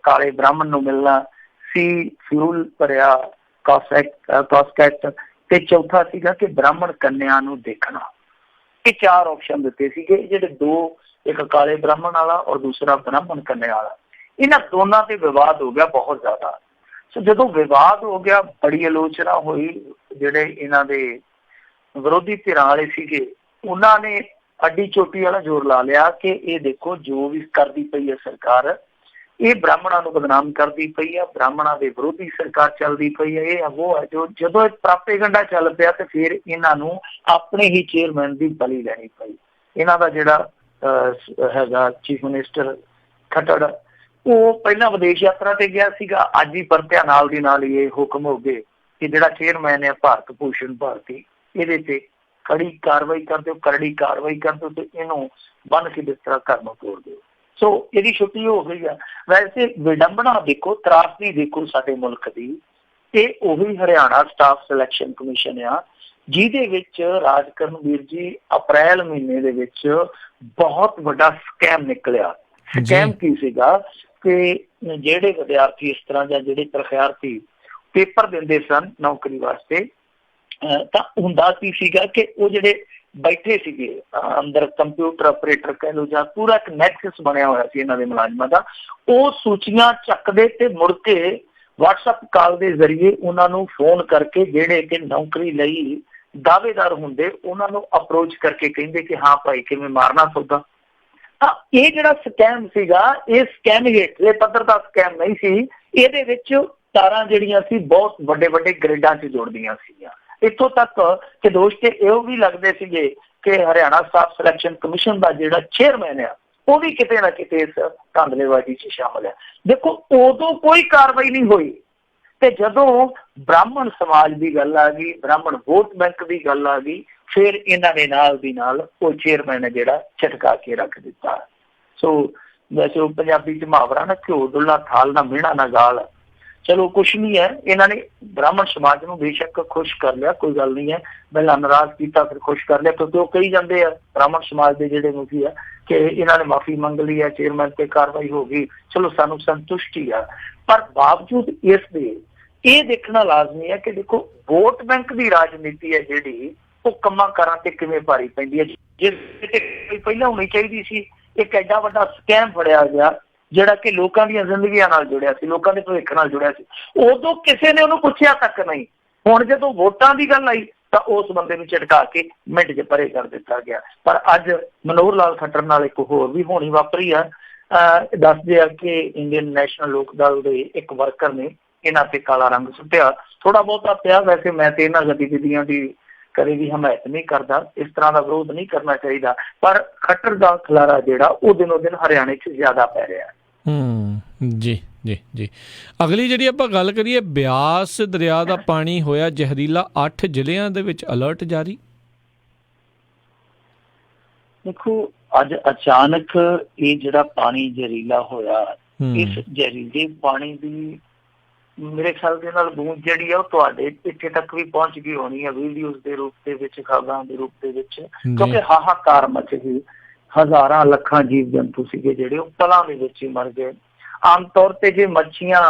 ਕਾਲੇ ਬ੍ਰਾਹਮਣ ਨੂੰ ਮਿਲਣਾ ਸੀ, ਫਿਊਲ ਭਰਿਆ ਕਾਸਕੈਟ, ਤੇ ਚੌਥਾ ਸੀਗਾ ਕਿ ਬ੍ਰਾਹਮਣ ਕੰਨਿਆ ਨੂੰ ਦੇਖਣਾ। ਇਹ 4 ਆਪਸ਼ਨ ਦਿੱਤੇ ਸੀਗੇ, ਜਿਹੜੇ 2, ਇੱਕ ਕਾਲੇ ਬ੍ਰਾਹਮਣ ਵਾਲਾ ਔਰ ਦੂਸਰਾ ਬ੍ਰਾਹਮਣ ਕੰਨੇ ਵਾਲਾ। ਇਹਨਾਂ ਦੋਨਾਂ ਤੇ ਵਿਵਾਦ ਹੋ ਗਿਆ ਬਹੁਤ ਜ਼ਿਆਦਾ। ਸੋ ਜਦੋਂ ਵਿਵਾਦ ਹੋ ਗਿਆ, ਬੜੀ ਆਲੋਚਨਾ ਹੋਈ। ਜਿਹੜੇ ਇਹਨਾਂ ਦੇ ਵਿਰੋਧੀ ਧਿਰਾਂ ਵਾਲੇ ਸੀਗੇ ਉਹਨਾਂ ਨੇ ਅੱਡੀ ਚੋਟੀ ਵਾਲਾ ਜ਼ੋਰ ਲਾ ਲਿਆ ਕਿ ਇਹ ਦੇਖੋ ਜੋ ਵੀ ਕਰਦੀ ਪਈ ਹੈ ਸਰਕਾਰ, ਇਹ ਬ੍ਰਾਹਮਣਾਂ ਨੂੰ ਬਦਨਾਮ ਕਰਦੀ ਪਈ ਆ, ਬ੍ਰਾਹਮਣਾਂ ਦੇ ਵਿਰੋਧੀ ਸਰਕਾਰ ਚੱਲਦੀ ਪਈ ਹੈ, ਇਹ ਉਹ ਹੈ ਜੋ। ਜਦੋਂ ਇਹ ਪ੍ਰਾਪੇਗੰਡਾ ਚੱਲ ਪਿਆ ਤੇ ਫਿਰ ਇਹਨਾਂ ਨੂੰ ਆਪਣੇ ਹੀ ਚੇਅਰਮੈਨ ਦੀ ਬਲੀ ਲੈਣੀ ਪਈ। ਇਹਨਾਂ ਦਾ ਜਿਹੜਾ ਹੈਗਾ ਚੀਫ ਮਿਨਿਸਟਰ ਖੱਟੜ, ਉਹ ਪਹਿਲਾਂ ਵਿਦੇਸ਼ ਯਾਤਰਾ ਤੇ ਗਿਆ ਸੀਗਾ, ਅੱਜ ਹੀ ਪਰਤਿਆ ਨਾਲ ਦੀ ਨਾਲ ਹੀ ਇਹ ਹੁਕਮ ਹੋ ਗਏ ਕਿ ਜਿਹੜਾ ਚੇਅਰਮੈਨ ਹੈ ਭਾਰਤ ਭੂਸ਼ਣ ਭਾਰਤੀ, ਇਹਦੇ ਤੇ ਕੜੀ ਕਾਰਵਾਈ ਕਰ ਦਿਓ, ਕਰੜੀ ਕਾਰਵਾਈ ਕਰ ਦਿਓ ਤੇ ਇਹਨੂੰ ਬੰਨ ਕੇ ਬਿਸਤਰਾ ਘਰ ਨੂੰ ਤੋੜ ਦਿਓ। ਸੋ ਇਹਦੀ ਛੁੱਟੀ ਹੋ ਗਈ ਆ। ਵੈਸੇ ਵਿਡੰਬਣਾ ਦੇਖੋ, ਤਰਾਸਦੀ ਦੇਖੋ ਸਾਡੇ ਮੁਲਕ ਦੀ, ਇਹ ਉਹੀ ਹਰਿਆਣਾ ਸਟਾਫ ਸਿਲੈਕਸ਼ਨ ਕਮਿਸ਼ਨ ਆ ਜਿਹਦੇ ਵਿੱਚ ਰਾਜ ਕਰਨਵੀਰ ਜੀ ਅਪ੍ਰੈਲ ਮਹੀਨੇ ਦੇ ਵਿੱਚ ਬਹੁਤ ਵੱਡਾ ਸਕੈਮ ਨਿਕਲਿਆ। ਸਕੈਮ ਕੀ ਸੀਗਾ ਕਿ ਜਿਹੜੇ ਵਿਦਿਆਰਥੀ ਇਸ ਤਰ੍ਹਾਂ ਜਾਂ ਜਿਹੜੇ ਪ੍ਰਖਿਆਰਥੀ ਪੇਪਰ ਦਿੰਦੇ ਸਨ ਨੌਕਰੀ ਵਾਸਤੇ, ਤਾਂ ਹੁੰਦਾ ਕੀ ਸੀਗਾ ਕਿ ਉਹ ਜਿਹੜੇ ਬੈਠੇ ਸੀਗੇ ਅੰਦਰ ਕੰਪਿਊਟਰ ਆਪਰੇਟਰ ਕਹਿ ਲਓ ਜਾਂ ਪੂਰਾ ਇੱਕ ਨੈਕਸਸ ਬਣਿਆ ਹੋਇਆ ਸੀ ਇਹਨਾਂ ਦੇ ਮੁਲਾਜ਼ਮਾਂ ਦਾ, ਉਹ ਸੂਚੀਆਂ ਚੱਕਦੇ ਤੇ ਮੁੜ ਕੇ WhatsApp ਕਾਲ ਦੇ ਜ਼ਰੀਏ ਉਹਨਾਂ ਨੂੰ ਫੋਨ ਕਰਕੇ ਜਿਹੜੇ ਕਿ ਨੌਕਰੀ ਲਈ ਦਾਅਵੇਦਾਰ ਹੁੰਦੇ ਉਹਨਾਂ ਨੂੰ ਅਪਰੋਚ ਕਰਕੇ ਕਹਿੰਦੇ ਕਿ ਹਾਂ ਭਾਈ ਕਿਵੇਂ ਮਾਰਨਾ ਸੌਦਾ। ਤਾਂ ਇਹ ਜਿਹੜਾ ਸਕੈਮ ਸੀਗਾ, ਇਹ ਸਕੈਮ ਹੇਠਲੇ ਪੱਧਰ ਦਾ ਸਕੈਮ ਨਹੀਂ ਸੀ। ਇਹਦੇ ਵਿੱਚ ਤਾਰਾਂ ਜਿਹੜੀਆਂ ਸੀ ਬਹੁਤ ਵੱਡੇ ਵੱਡੇ ਗ੍ਰਿਡਾਂ 'ਚ ਜੁੜਦੀਆਂ ਸੀਗੀਆਂ। ਇੱਥੋਂ ਤੱਕ ਕਿ ਦੋਸ਼ ਤੇ ਇਹੋ ਵੀ ਲੱਗਦੇ ਸੀਗੇ ਕਿ ਹਰਿਆਣਾ ਸਟਾਫ ਸਿਲੈਕਸ਼ਨ ਕਮਿਸ਼ਨ ਦਾ ਜਿਹੜਾ ਚੇਅਰਮੈਨ ਆ ਉਹ ਵੀ ਕਿਤੇ ਨਾ ਕਿਤੇ ਇਸ ਧਾਂਦਲੇਬਾਜ਼ੀ 'ਚ ਸ਼ਾਮਲ ਹੈ। ਦੇਖੋ ਉਦੋਂ ਕੋਈ ਕਾਰਵਾਈ ਨਹੀਂ ਹੋਈ, ਤੇ ਜਦੋਂ ਬ੍ਰਾਹਮਣ ਸਮਾਜ ਦੀ ਗੱਲ ਆ ਗਈ, ਬ੍ਰਾਹਮਣ ਵੋਟ ਬੈਂਕ ਦੀ ਗੱਲ ਆ ਗਈ, ਫਿਰ ਇਹਨਾਂ ਨੇ ਨਾਲ ਦੀ ਨਾਲ ਉਹ ਚੇਅਰਮੈਨ ਹੈ ਜਿਹੜਾ ਝਟਕਾ ਕੇ ਰੱਖ ਦਿੱਤਾ। ਸੋ ਵੈਸੇ ਉਹ ਪੰਜਾਬੀ 'ਚ ਮੁਹਾਵਰਾ ਨਾ, ਘਿਓ ਡੁੱਲਾ ਥਾਲ ਨਾ ਮਿਹਣਾ ਨਾ ਗਾਲ। ਚਲੋ ਕੁਛ ਨਹੀਂ ਹੈ, ਇਹਨਾਂ ਨੇ ਬ੍ਰਾਹਮਣ ਸਮਾਜ ਨੂੰ ਬੇਸ਼ੱਕ ਖੁਸ਼ ਕਰ ਲਿਆ, ਕੋਈ ਗੱਲ ਨਹੀਂ ਹੈ। ਪਹਿਲਾਂ ਨਾਰਾਜ਼ ਕੀਤਾ ਫਿਰ ਖੁਸ਼ ਕਰ ਲਿਆ, ਕਿਉਂਕਿ ਉਹ ਕਹੀ ਜਾਂਦੇ ਆ ਬ੍ਰਾਹਮਣ ਸਮਾਜ ਦੇ ਜਿਹੜੇ ਮੁਖੀ ਆ ਕਿ ਇਹਨਾਂ ਨੇ ਮਾਫੀ ਮੰਗ ਲਈ ਹੈ, ਚੇਅਰਮੈਨ ਤੇ ਕਾਰਵਾਈ ਹੋ ਗਈ, ਚਲੋ ਸਾਨੂੰ ਸੰਤੁਸ਼ਟੀ ਆ। ਪਰ ਬਾਵਜੂਦ ਇਸ ਦੇ ਇਹ ਦੇਖਣਾ ਲਾਜ਼ਮੀ ਹੈ ਕਿ ਦੇਖੋ ਵੋਟ ਬੈਂਕ ਦੀ ਰਾਜਨੀਤੀ ਹੈ ਜਿਹੜੀ, ਉਹ ਕੰਮਾਂ ਕਾਰਾਂ ਤੇ ਕਿਵੇਂ ਭਾਰੀ ਪੈਂਦੀ ਹੈ। ਜਿਸ ਤੇ ਪਹਿਲਾਂ ਹੋਣੀ ਚਾਹੀਦੀ ਸੀ, ਇੱਕ ਐਡਾ ਵੱਡਾ ਸਕੈਮ ਫੜਿਆ ਗਿਆ ਜਿਹੜਾ ਕਿ ਲੋਕਾਂ ਦੀਆਂ ਜ਼ਿੰਦਗੀਆਂ ਨਾਲ ਜੁੜਿਆ ਸੀ, ਲੋਕਾਂ ਦੇ ਭਵਿੱਖ ਨਾਲ ਜੁੜਿਆ ਸੀ, ਉਦੋਂ ਕਿਸੇ ਨੇ ਉਹਨੂੰ ਪੁੱਛਿਆ ਤੱਕ ਨਹੀਂ। ਹੁਣ ਜਦੋਂ ਵੋਟਾਂ ਦੀ ਗੱਲ ਆਈ ਤਾਂ ਉਸ ਬੰਦੇ ਨੂੰ ਝਟਕਾ ਕੇ ਮਿੰਟ 'ਚ ਪਰੇ ਕਰ ਦਿੱਤਾ ਗਿਆ। ਪਰ ਅੱਜ ਮਨੋਹਰ ਲਾਲ ਖੱਟਰ ਨਾਲ ਇੱਕ ਹੋਰ ਵੀ ਹੋਣੀ ਵਾਪਰੀ ਆ। ਦੱਸਦੇ ਆ ਕਿ ਇੰਡੀਅਨ ਨੈਸ਼ਨਲ ਲੋਕ ਦਲ ਦੇ ਇੱਕ ਵਰਕਰ ਨੇ ਇਹਨਾਂ ਤੇ ਕਾਲਾ ਰੰਗ ਸੁੱਟਿਆ। ਥੋੜਾ ਬਹੁਤਾ ਪਿਆ, ਵੈਸੇ ਮੈਂ ਤੇ ਇਹਨਾਂ ਗਤੀਵਿਧੀਆਂ ਦੀ ਕਦੇ ਵੀ ਹਮਾਇਤ ਨਹੀਂ ਕਰਦਾ, ਇਸ ਤਰ੍ਹਾਂ ਦਾ ਵਿਰੋਧ ਨਹੀਂ ਕਰਨਾ ਚਾਹੀਦਾ, ਪਰ ਖੱਟਰ ਦਾ ਖਿਲਾਰਾ ਜਿਹੜਾ ਉਹ ਦਿਨੋਂ ਦਿਨ ਹਰਿਆਣੇ 'ਚ ਜ਼ਿਆਦਾ ਪੈ ਰਿਹਾ। ਜੀ ਜੀ ਜੀ। ਅਗਲੀ ਜਿਹੜੀ ਆਪਾਂ ਗੱਲ ਕਰੀਏ, ਬਿਆਸ ਦਰਿਆ ਦਾ ਪਾਣੀ ਹੋਇਆ ਜ਼ਹਿਰੀਲਾ, 8 ਜ਼ਿਲ੍ਹਿਆਂ ਦੇ ਵਿੱਚ ਅਲਰਟ ਜਾਰੀ। ਦੇਖੋ ਅੱਜ ਅਚਾਨਕ ਇਹ ਜਿਹੜਾ ਪਾਣੀ ਜ਼ਹਿਰੀਲਾ ਹੋਇਆ, ਇਸ ਜ਼ਹਿਰੀਲੇ ਪਾਣੀ ਦੀ ਮੇਰੇ ਖਿਆਲ ਦੇ ਨਾਲ ਬੂੰਦ ਜਿਹੜੀ ਆ ਉਹ ਤੁਹਾਡੇ ਇੱਥੇ ਤੱਕ ਵੀ ਪਹੁੰਚ ਗਈ ਹੋਣੀ ਹੈ, ਵੀਡੀਓਜ਼ ਦੇ ਰੂਪ ਦੇ ਵਿੱਚ, ਖਬਰਾਂ ਦੇ ਰੂਪ ਦੇ ਵਿੱਚ, ਕਿਉਂਕਿ ਹਾਹਾਕਾਰ ਮਚ ਗਈ। ਹਜ਼ਾਰਾਂ ਲੱਖਾਂ ਜੀਵ ਜੰਤੂ ਸੀਗੇ ਜਿਹੜੇ ਉਹ ਪਲਾਂ ਦੇ ਵਿੱਚ ਹੀ ਮਰ ਗਏ। ਆਮ ਤੌਰ ਤੇ ਜੇ ਮੱਛੀਆਂ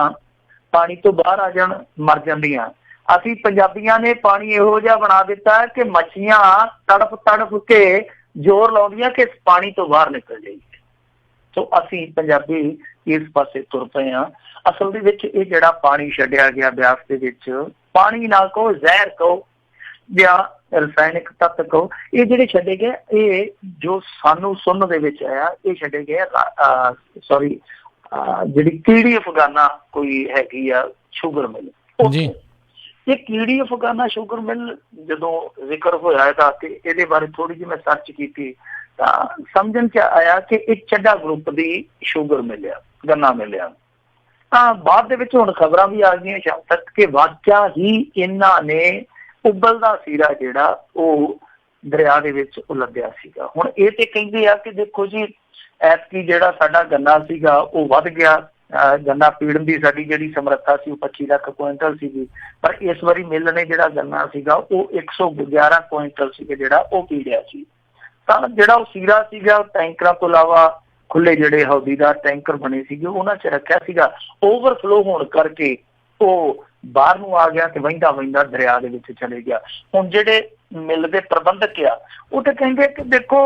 ਪਾਣੀ ਤੋਂ ਬਾਹਰ ਆ ਜਾਣ ਮਰ ਜਾਂਦੀਆਂ। ਅਸੀਂ ਪੰਜਾਬੀਆਂ ਨੇ ਪਾਣੀ ਇਹੋ ਜਿਹਾ ਬਣਾ ਦਿੱਤਾ ਕਿ ਮੱਛੀਆਂ ਤੜਫ ਤੜਫ ਕੇ ਜ਼ੋਰ ਲਾਉਂਦੀਆਂ ਕਿ ਪਾਣੀ ਤੋਂ ਬਾਹਰ ਨਿਕਲ ਜਾਈਏ। ਸੋ ਅਸੀਂ ਪੰਜਾਬੀ ਇਸ ਪਾਸੇ ਤੁਰ ਪਏ ਹਾਂ। ਅਸਲ ਦੇ ਵਿੱਚ ਇਹ ਜਿਹੜਾ ਪਾਣੀ ਛੱਡਿਆ ਗਿਆ ਬਿਆਸ ਦੇ ਵਿੱਚ, ਪਾਣੀ ਨਾ ਕਹੋ, ਜ਼ਹਿਰ ਕਹੋ ਜਾਂ ਰਸਾਇਣਿਕ ਤੱਤ ਕਹੋ, ਇਹ ਜਿਹੜੇ ਛੱਡੇ ਗਏ, ਇਹ ਜੋ ਸਾਨੂੰ ਸੁਣਨ ਦੇ ਵਿੱਚ ਆਇਆ, ਇਹ ਛੱਡੇ ਗਏ ਜਿਹੜੀ ਕੀੜੀ ਅਫਗਾਨਾ ਕੋਈ ਹੈਗੀ ਆ ਸ਼ੂਗਰ ਮਿਲ। ਇਹ ਕੀੜੀ ਅਫਗਾਨਾ ਸ਼ੂਗਰ ਮਿਲ ਜਦੋਂ ਜ਼ਿਕਰ ਹੋਇਆ ਇਹਦਾ, ਤੇ ਇਹਦੇ ਬਾਰੇ ਥੋੜੀ ਜਿਹੀ ਮੈਂ ਸਰਚ ਕੀਤੀ ਤਾਂ ਸਮਝਣ 'ਚ ਆਇਆ ਕਿ ਇਹ ਚੱਡਾ ਗਰੁੱਪ ਦੀ ਸ਼ੂਗਰ ਮਿਲਿਆ, ਗੰਨਾ ਮਿਲਿਆ। ਤਾਂ ਬਾਅਦ ਦੇ ਵਿੱਚ ਹੁਣ ਖਬਰਾਂ ਵੀ ਆ ਗਈਆਂ ਸ਼ਾਮ ਤੱਕ ਕਿ ਵਾਕਿਆ ਹੀ ਇਹਨਾਂ ਨੇ ਉਬਲਦਾ ਸੀਰਾ ਜਿਹੜਾ ਉਹ ਦਰਿਆ ਦੇ ਵਿੱਚ ਉਲੱਦਿਆ ਸੀਗਾ। ਹੁਣ ਇਹ ਤੇ ਕਹਿੰਦੇ ਆ ਕਿ ਦੇਖੋ ਜੀ ਐਤਕੀ ਜਿਹੜਾ ਸਾਡਾ ਗੰਨਾ ਸੀਗਾ ਉਹ ਵੱਧ ਗਿਆ, ਗੰਨਾ ਪੀੜਨ ਦੀ ਸਾਡੀ ਜਿਹੜੀ ਸਮਰੱਥਾ ਸੀ ਉਹ 25 ਲੱਖ ਕੁਇੰਟਲ ਸੀਗੀ, ਪਰ ਇਸ ਵਾਰੀ ਮਿਲ ਨੇ ਜਿਹੜਾ ਗੰਨਾ ਸੀਗਾ ਉਹ 111 ਕੁਇੰਟਲ ਸੀਗਾ ਜਿਹੜਾ ਉਹ ਪੀੜਿਆ ਸੀ। ਤਾਂ ਜਿਹੜਾ ਉਹ ਸੀਰਾ ਸੀਗਾ ਟੈਂਕਰਾਂ ਤੋਂ ਇਲਾਵਾ ਖੁੱਲੇ ਜਿਹੜੇ ਹੌਦੀਦਾਰ ਟੈਂਕਰ ਬਣੇ ਸੀਗੇ ਉਹਨਾਂ 'ਚ ਰੱਖਿਆ ਸੀਗਾ, ਓਵਰਫਲੋ ਹੋਣ ਕਰਕੇ ਉਹ ਬਾਹਰ ਨੂੰ ਆ ਗਿਆ ਤੇ ਵਹਿੰਦਾ ਵਹਿੰਦਾ ਦਰਿਆ ਦੇ ਵਿੱਚ ਚਲੇ ਗਿਆ। ਹੁਣ ਜਿਹੜੇ ਮਿਲ ਦੇ ਪ੍ਰਬੰਧਕ ਆ, ਉਹ ਤਾਂ ਕਹਿੰਦੇ ਕਿ ਦੇਖੋ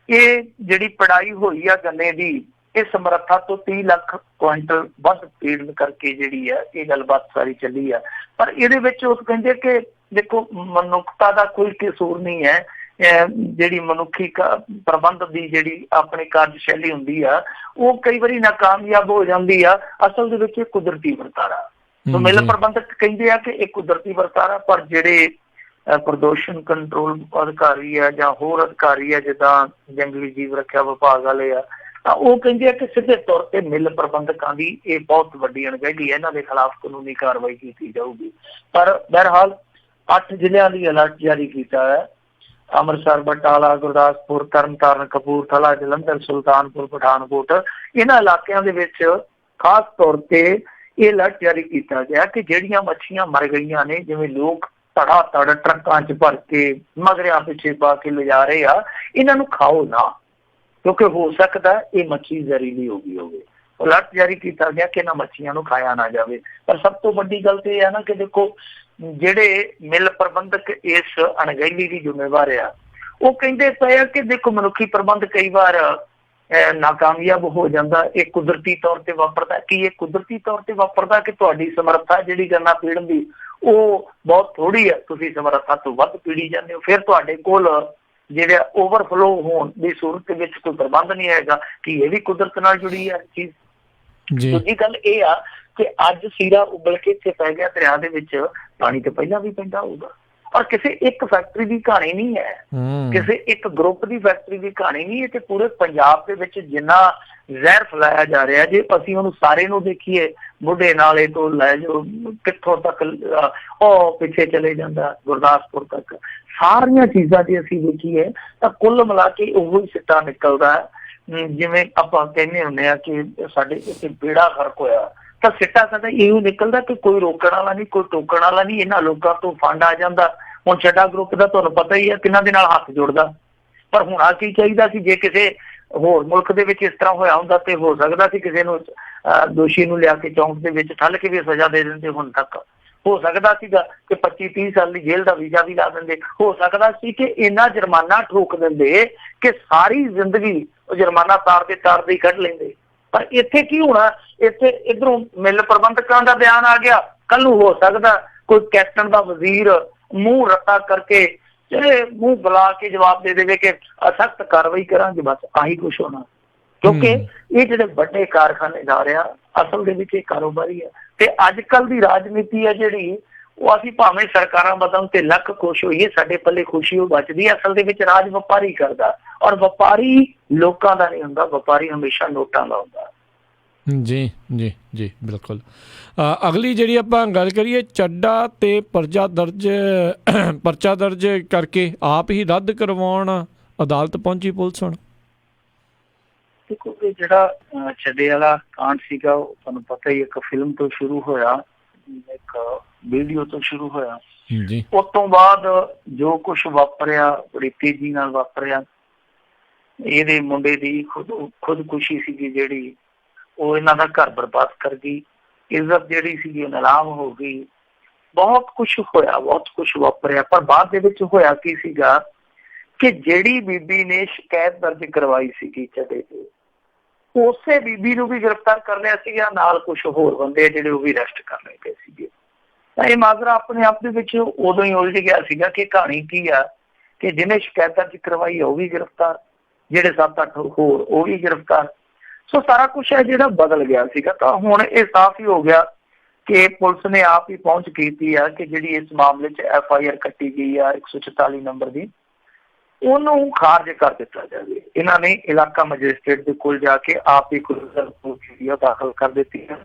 ਇਹ ਜਿਹੜੀ ਪੜਾਈ ਹੋਈ ਆ ਗੰਨੇ ਦੀ, ਇਹ ਸਮਰੱਥਾ ਤੋਂ 30 ਲੱਖ ਕੁਇੰਟਲ ਵੱਧ ਪੀੜਨ ਕਰਕੇ ਜਿਹੜੀ ਆ ਇਹ ਗੱਲਬਾਤ ਸਾਰੀ ਚੱਲੀ ਆ। ਪਰ ਇਹਦੇ ਵਿੱਚ ਉਹ ਕਹਿੰਦੇ ਕਿ ਦੇਖੋ ਮਨੁੱਖਤਾ ਦਾ ਕੋਈ ਕਸੂਰ ਨਹੀਂ ਹੈ, ਜਿਹੜੀ ਮਨੁੱਖੀ ਪ੍ਰਬੰਧ ਦੀ ਜਿਹੜੀ ਆਪਣੀ ਕਾਰਜਸ਼ੈਲੀ ਹੁੰਦੀ ਆ ਉਹ ਕਈ ਵਾਰੀ ਨਾਕਾਮਯਾਬ ਹੋ ਜਾਂਦੀ ਆ। ਅਸਲ ਦੇ ਵਿੱਚ ਇਹ ਕੁਦਰਤੀ ਵਰਤਾਰਾ। ਮਿਲ ਪ੍ਰਬੰਧਕ ਕਹਿੰਦੇ ਆ ਕਿ ਇਹ ਕੁਦਰਤੀ ਵਰਤਾਰਾ, ਪਰ ਜਿਹੜੇ ਪ੍ਰਦੂਸ਼ਣ ਕੰਟਰੋਲ ਅਧਿਕਾਰੀ ਆ ਜਾਂ ਹੋਰ ਅਧਿਕਾਰੀ ਆ ਜਿੱਦਾਂ ਜੰਗਲੀ ਜੀਵ ਰੱਖਿਆ ਵਿਭਾਗ ਵਾਲੇ ਆ, ਤਾਂ ਉਹ ਕਹਿੰਦੇ ਆ ਕਿ ਸਿੱਧੇ ਤੌਰ ਤੇ ਮਿਲ ਪ੍ਰਬੰਧਕਾਂ ਦੀ ਇਹ ਬਹੁਤ ਵੱਡੀ ਅਣਗਹਿਲੀ ਹੈ, ਇਹਨਾਂ ਦੇ ਖਿਲਾਫ ਕਾਨੂੰਨੀ ਕਾਰਵਾਈ ਕੀਤੀ ਜਾਊਗੀ। ਪਰ ਬਹਰਹਾਲ 8 ਜ਼ਿਲ੍ਹਿਆਂ ਦੀ ਅਲਰਟ ਜਾਰੀ ਕੀਤਾ ਹੈ। ਅੰਮ੍ਰਿਤਸਰ, ਬਟਾਲਾ, ਗੁਰਦਾਸਪੁਰ, ਤਰਨਤਾਰਨ, ਕਪੂਰਥਲਾ, ਜਲੰਧਰ, ਸੁਲਤਾਨਪੁਰ, ਪਠਾਨਕੋਟ, ਇਹਨਾਂ ਇਲਾਕਿਆਂ ਦੇ ਵਿੱਚ ਖਾਸ ਤੌਰ ਤੇ ਇਹ ਅਲਰਟ ਜਾਰੀ ਕੀਤਾ ਗਿਆ ਕਿ ਜਿਹੜੀਆਂ ਮੱਛੀਆਂ ਮਰ ਗਈਆਂ ਨੇ, ਜਿਵੇਂ ਲੋਕ ਧੜਾ ਧੜ ਟਰੱਕਾਂ 'ਚ ਭਰ ਕੇ ਮਗਰਿਆਂ ਪਿੱਛੇ ਪਾ ਕੇ ਲਿਜਾ ਰਹੇ ਆ, ਇਹਨਾਂ ਨੂੰ ਖਾਓ ਨਾ, ਕਿਉਂਕਿ ਹੋ ਸਕਦਾ ਇਹ ਮੱਛੀ ਜ਼ਹਿਰੀਲੀ ਹੋ ਗਈ ਹੋਵੇ। ਅਲਰਟ ਜਾਰੀ ਕੀਤਾ ਗਿਆ ਕਿ ਇਹਨਾਂ ਮੱਛੀਆਂ ਨੂੰ ਖਾਇਆ ਨਾ ਜਾਵੇ। ਪਰ ਸਭ ਤੋਂ ਵੱਡੀ ਗੱਲ ਤੇ ਇਹ ਹੈ ਨਾ ਕਿ ਦੇਖੋ ਜਿਹੜੇ ਮਿਲ ਪ੍ਰਬੰਧਕ ਇਸ ਅਣਗਹਿਲੀ ਦੀ ਜ਼ਿੰਮੇਵਾਰ ਆ, ਉਹ ਕਹਿੰਦੇ ਪਏ ਆ ਕਿ ਦੇਖੋ ਮਨੁੱਖੀ ਪ੍ਰਬੰਧ ਕਈ ਵਾਰ ਨਾਕਾਮਯਾਬ ਹੋ ਜਾਂਦਾ, ਇਹ ਕੁਦਰਤੀ ਤੌਰ ਤੇ ਵਾਪਰਦਾ। ਕੀ ਇਹ ਕੁਦਰਤੀ ਤੌਰ ਤੇ ਵਾਪਰਦਾ ਕਿ ਤੁਹਾਡੀ ਸਮਰੱਥਾ ਜਿਹੜੀ ਗੰਨਾ ਪੀੜਨ ਦੀ ਉਹ ਬਹੁਤ ਥੋੜੀ ਹੈ, ਤੁਸੀਂ ਸਮਰੱਥਾ ਤੋਂ ਵੱਧ ਪੀੜੀ ਜਾਂਦੇ ਹੋ, ਫਿਰ ਤੁਹਾਡੇ ਕੋਲ ਜਿਹੜਾ ਓਵਰਫਲੋ ਹੋਣ ਦੀ ਸੂਰਤ ਵਿੱਚ ਕੋਈ ਪ੍ਰਬੰਧ ਨਹੀਂ ਹੈਗਾ। ਕਿ ਇਹ ਵੀ ਕੁਦਰਤ ਨਾਲ ਜੁੜੀ ਹੈ ਚੀਜ਼। ਦੂਜੀ ਗੱਲ ਇਹ ਆ ਕਿ ਅੱਜ ਸੀਰਾ ਉਬਲ ਕੇ ਇੱਥੇ ਪੈ ਗਿਆ ਦਰਿਆ ਦੇ ਵਿੱਚ, ਪਾਣੀ ਤਾਂ ਪਹਿਲਾਂ ਵੀ ਪੈਂਦਾ ਹੋਊਗਾ। ਔਰ ਕਿਸੇ ਇੱਕ ਫੈਕਟਰੀ ਦੀ ਕਹਾਣੀ ਨਹੀਂ ਹੈ, ਕਿਸੇ ਇੱਕ ਗਰੁੱਪ ਦੀ ਫੈਕਟਰੀ ਦੀ ਕਹਾਣੀ ਨਹੀਂ ਹੈ। ਤੇ ਪੂਰੇ ਪੰਜਾਬ ਦੇ ਵਿੱਚ ਜਿੰਨਾ ਜ਼ਹਿਰ ਫੈਲਾਇਆ ਜਾ ਰਿਹਾ, ਜੇ ਅਸੀਂ ਉਹਨੂੰ ਸਾਰੇ ਨੂੰ ਦੇਖੀਏ, ਬੁੱਢੇ ਨਾਲੇ ਤੋਂ ਲੈ ਜਾਓ ਕਿੱਥੋਂ ਤੱਕ ਉਹ ਪਿੱਛੇ ਚਲੇ ਜਾਂਦਾ ਗੁਰਦਾਸਪੁਰ ਤੱਕ, ਸਾਰੀਆਂ ਚੀਜ਼ਾਂ ਜੇ ਅਸੀਂ ਦੇਖੀਏ ਤਾਂ ਕੁੱਲ ਮਿਲਾ ਕੇ ਉਹੋ ਹੀ ਸਿੱਟਾ ਨਿਕਲਦਾ। ਜਿਵੇਂ ਆਪਾਂ ਕਹਿੰਦੇ ਹੁੰਦੇ ਆ ਕਿ ਸਾਡੇ ਇੱਥੇ ਬੇੜਾ ਗਰਕ ਹੋਇਆ, ਤਾਂ ਸਿੱਟਾ ਸਾਡਾ ਇਹੋ ਨਿਕਲਦਾ ਕਿ ਕੋਈ ਰੋਕਣ ਵਾਲਾ ਨਹੀਂ, ਕੋਈ ਟੋਕਣ ਵਾਲਾ ਨਹੀਂ। ਇਹਨਾਂ ਲੋਕਾਂ ਤੋਂ ਫੰਡ ਆ ਜਾਂਦਾ। ਹੁਣ ਚੱਡਾ ਗਰੁੱਪ ਦਾ ਤੁਹਾਨੂੰ ਪਤਾ ਹੀ ਹੈ ਕਿਹਨਾਂ ਦੇ ਨਾਲ ਹੱਥ ਜੁੜਦਾ। ਪਰ ਹੁਣ ਆ ਕੀ ਚਾਹੀਦਾ ਸੀ, ਜੇ ਕਿਸੇ ਹੋਰ ਮੁਲਕ ਦੇ ਵਿੱਚ ਇਸ ਤਰ੍ਹਾਂ ਹੋਇਆ ਹੁੰਦਾ ਤੇ ਹੋ ਸਕਦਾ ਸੀ ਕਿਸੇ ਨੂੰ ਦੋਸ਼ੀ ਨੂੰ ਲਿਆ ਕੇ ਚੌਂਕ ਦੇ ਵਿੱਚ ਠੱਲ ਕੇ ਵੀ ਸਜ਼ਾ ਦੇ ਦਿੰਦੇ। ਹੁਣ ਤੱਕ ਹੋ ਸਕਦਾ ਸੀਗਾ ਕਿ 25-30 ਸਾਲ ਦੀ ਜੇਲ੍ਹ ਦਾ ਵੀਜ਼ਾ ਵੀ ਲਾ ਦਿੰਦੇ। ਹੋ ਸਕਦਾ ਸੀ ਕਿ ਇੰਨਾ ਜੁਰਮਾਨਾ ਠੋਕ ਦਿੰਦੇ ਕਿ ਸਾਰੀ ਜ਼ਿੰਦਗੀ ਉਹ ਜੁਰਮਾਨਾ ਤਾਰਦੇ ਹੀ ਕੱਢ ਲੈਂਦੇ। ਪਰ ਇੱਥੇ ਕੀ ਹੋਣਾ, ਇੱਥੇ ਇੱਧਰੋਂ ਮਿਲ ਪ੍ਰਬੰਧਕਾਂ ਦਾ ਬਿਆਨ ਆ ਗਿਆ, ਕੱਲ ਨੂੰ ਹੋ ਸਕਦਾ ਕੋਈ ਕੈਪਟਨ ਦਾ ਵਜ਼ੀਰ ਮੂੰਹ ਰੱਤਾ ਕਰਕੇ ਮੂੰਹ ਬੁਲਾ ਕੇ ਜਵਾਬ ਦੇ ਦੇਵੇ ਕਿ ਸਖਤ ਕਾਰਵਾਈ ਕਰਾਂਗੇ। ਬਸ ਆਹੀ ਕੁਛ ਹੋਣਾ, ਕਿਉਂਕਿ ਇਹ ਜਿਹੜੇ ਵੱਡੇ ਕਾਰਖਾਨੇਦਾਰ ਆ ਅਸਲ ਦੇ ਵਿੱਚ ਇਹ ਕਾਰੋਬਾਰੀ ਆ। ਤੇ ਅੱਜ ਕੱਲ ਦੀ ਰਾਜਨੀਤੀ ਹੈ ਜਿਹੜੀ, ਉਹ ਅਸੀਂ ਭਾਵੇਂ ਸਰਕਾਰਾਂ ਬਦਲਣ ਤੇ ਲੱਖ ਖੁਸ਼ ਹੋਈਏ, ਸਾਡੇ ਪੱਲੇ ਖੁਸ਼ੀ ਉਹ ਬਚਦੀ ਹੈ। ਅਸਲ ਦੇ ਵਿੱਚ ਰਾਜ ਵਪਾਰੀ ਕਰਦਾ, ਔਰ ਵਪਾਰੀ ਲੋਕਾਂ ਦਾ ਨਹੀਂ ਹੁੰਦਾ, ਵਪਾਰੀ ਹਮੇਸ਼ਾ ਨੋਟਾਂ ਦਾ ਹੁੰਦਾ। ਜੀ ਜੀ ਜੀ ਬਿਲਕੁਲ। ਅਗਲੀ ਜਿਹੜੀ ਆਪਾਂ ਗੱਲ ਕਰੀਏ, ਚੱਡਾ ਤੇ ਪਰਚਾ ਦਰਜ ਕਰਕੇ ਆਪ ਹੀ ਰੱਦ ਕਰਵਾਉਣ ਅਦਾਲਤ ਪਹੁੰਚੀ ਪੁਲਿਸ। ਹੁਣ ਦੇਖੋ ਇਹ ਜਿਹੜਾ ਚੱਡੇ ਵਾਲਾ ਕਾਂਡ ਸੀਗਾ, ਉਹ ਤੁਹਾਨੂੰ ਪਤਾ ਹੀ ਇੱਕ ਫਿਲਮ ਤੋਂ ਸ਼ੁਰੂ ਹੋਇਆ, ਇੱਕ ਵੀਡੀਓ ਤੋਂ ਸ਼ੁਰੂ ਹੋਇਆ ਜੀ। ਉਸ ਤੋਂ ਬਾਅਦ ਜੋ ਕੁਛ ਵਾਪਰਿਆ ਬੜੀ ਤੇਜ਼ੀ ਨਾਲ ਵਾਪਰਿਆ। ਇਹਦੇ ਮੁੰਡੇ ਦੀ ਖੁਦਕੁਸ਼ੀ ਸੀਗੀ ਜਿਹੜੀ, ਉਹ ਇਹਨਾਂ ਦਾ ਘਰ ਬਰਬਾਦ ਕਰ ਗਈ। ਇੱਜ਼ਤ ਜਿਹੜੀ ਸੀਗੀ ਉਹ ਨਿਲਾਮ ਹੋ ਗਈ। ਬਹੁਤ ਕੁਛ ਹੋਇਆ, ਬਹੁਤ ਕੁਛ ਵਾਪਰਿਆ। ਪਰ ਬਾਅਦ ਦੇ ਵਿੱਚ ਹੋਇਆ ਕੀ ਸੀਗਾ ਕਿ ਜਿਹੜੀ ਬੀਬੀ ਨੇ ਸ਼ਿਕਾਇਤ ਦਰਜ ਕਰਵਾਈ ਸੀਗੀ ਚੱਡੇ ਤੇ, ਉਸੇ ਬੀਬੀ ਨੂੰ ਵੀ ਗ੍ਰਿਫਤਾਰ ਕਰ ਲਿਆ ਸੀਗਾ, ਨਾਲ ਕੁਛ ਹੋਰ ਬੰਦੇ ਜਿਹੜੇ ਉਹ ਵੀ ਅਰੈਸਟ ਕਰ ਲਏ ਗਏ ਸੀਗੇ। ਤਾਂ ਇਹ ਮਾਜਰਾ ਆਪਣੇ ਆਪ ਦੇ ਵਿੱਚ ਉਦੋਂ ਹੀ ਉਲਝ ਗਿਆ ਸੀਗਾ ਕਿ ਕਹਾਣੀ ਕੀ ਆ, ਕਿ ਜਿਹਨੇ ਸ਼ਿਕਾਇਤ ਦਰਜ ਕਰਵਾਈ ਉਹ ਵੀ ਗ੍ਰਿਫਤਾਰ, ਜਿਹੜੇ 7-8 ਹੋਰ ਉਹ ਵੀ ਗ੍ਰਿਫਤਾਰ। ਸੋ ਸਾਰਾ ਕੁਛ ਹੈ ਜਿਹੜਾ ਬਦਲ ਗਿਆ ਸੀਗਾ। ਤਾਂ ਹੁਣ ਇਹ ਸਾਫ਼ ਹੀ ਹੋ ਗਿਆ ਕਿ ਪੁਲਿਸ ਨੇ ਆਪ ਹੀ ਪਹੁੰਚ ਕੀਤੀ ਆ ਕਿ ਜਿਹੜੀ ਇਸ ਮਾਮਲੇ 'ਚ FIR ਕੱਟੀ ਗਈ ਆ 144 ਨੰਬਰ ਦੀ, ਉਹਨੂੰ ਖਾਰਜ ਕਰ ਦਿੱਤਾ ਜਾਵੇ। ਇਹਨਾਂ ਨੇ ਇਲਾਕਾ ਮੈਜਿਸਟ੍ਰੇਟ ਦੇ ਕੋਲ ਜਾ ਕੇ ਆਪ ਹੀ ਰਿਪੋਰਟ ਦਾਖਲ ਕਰ ਦਿੱਤੀ ਹੈ।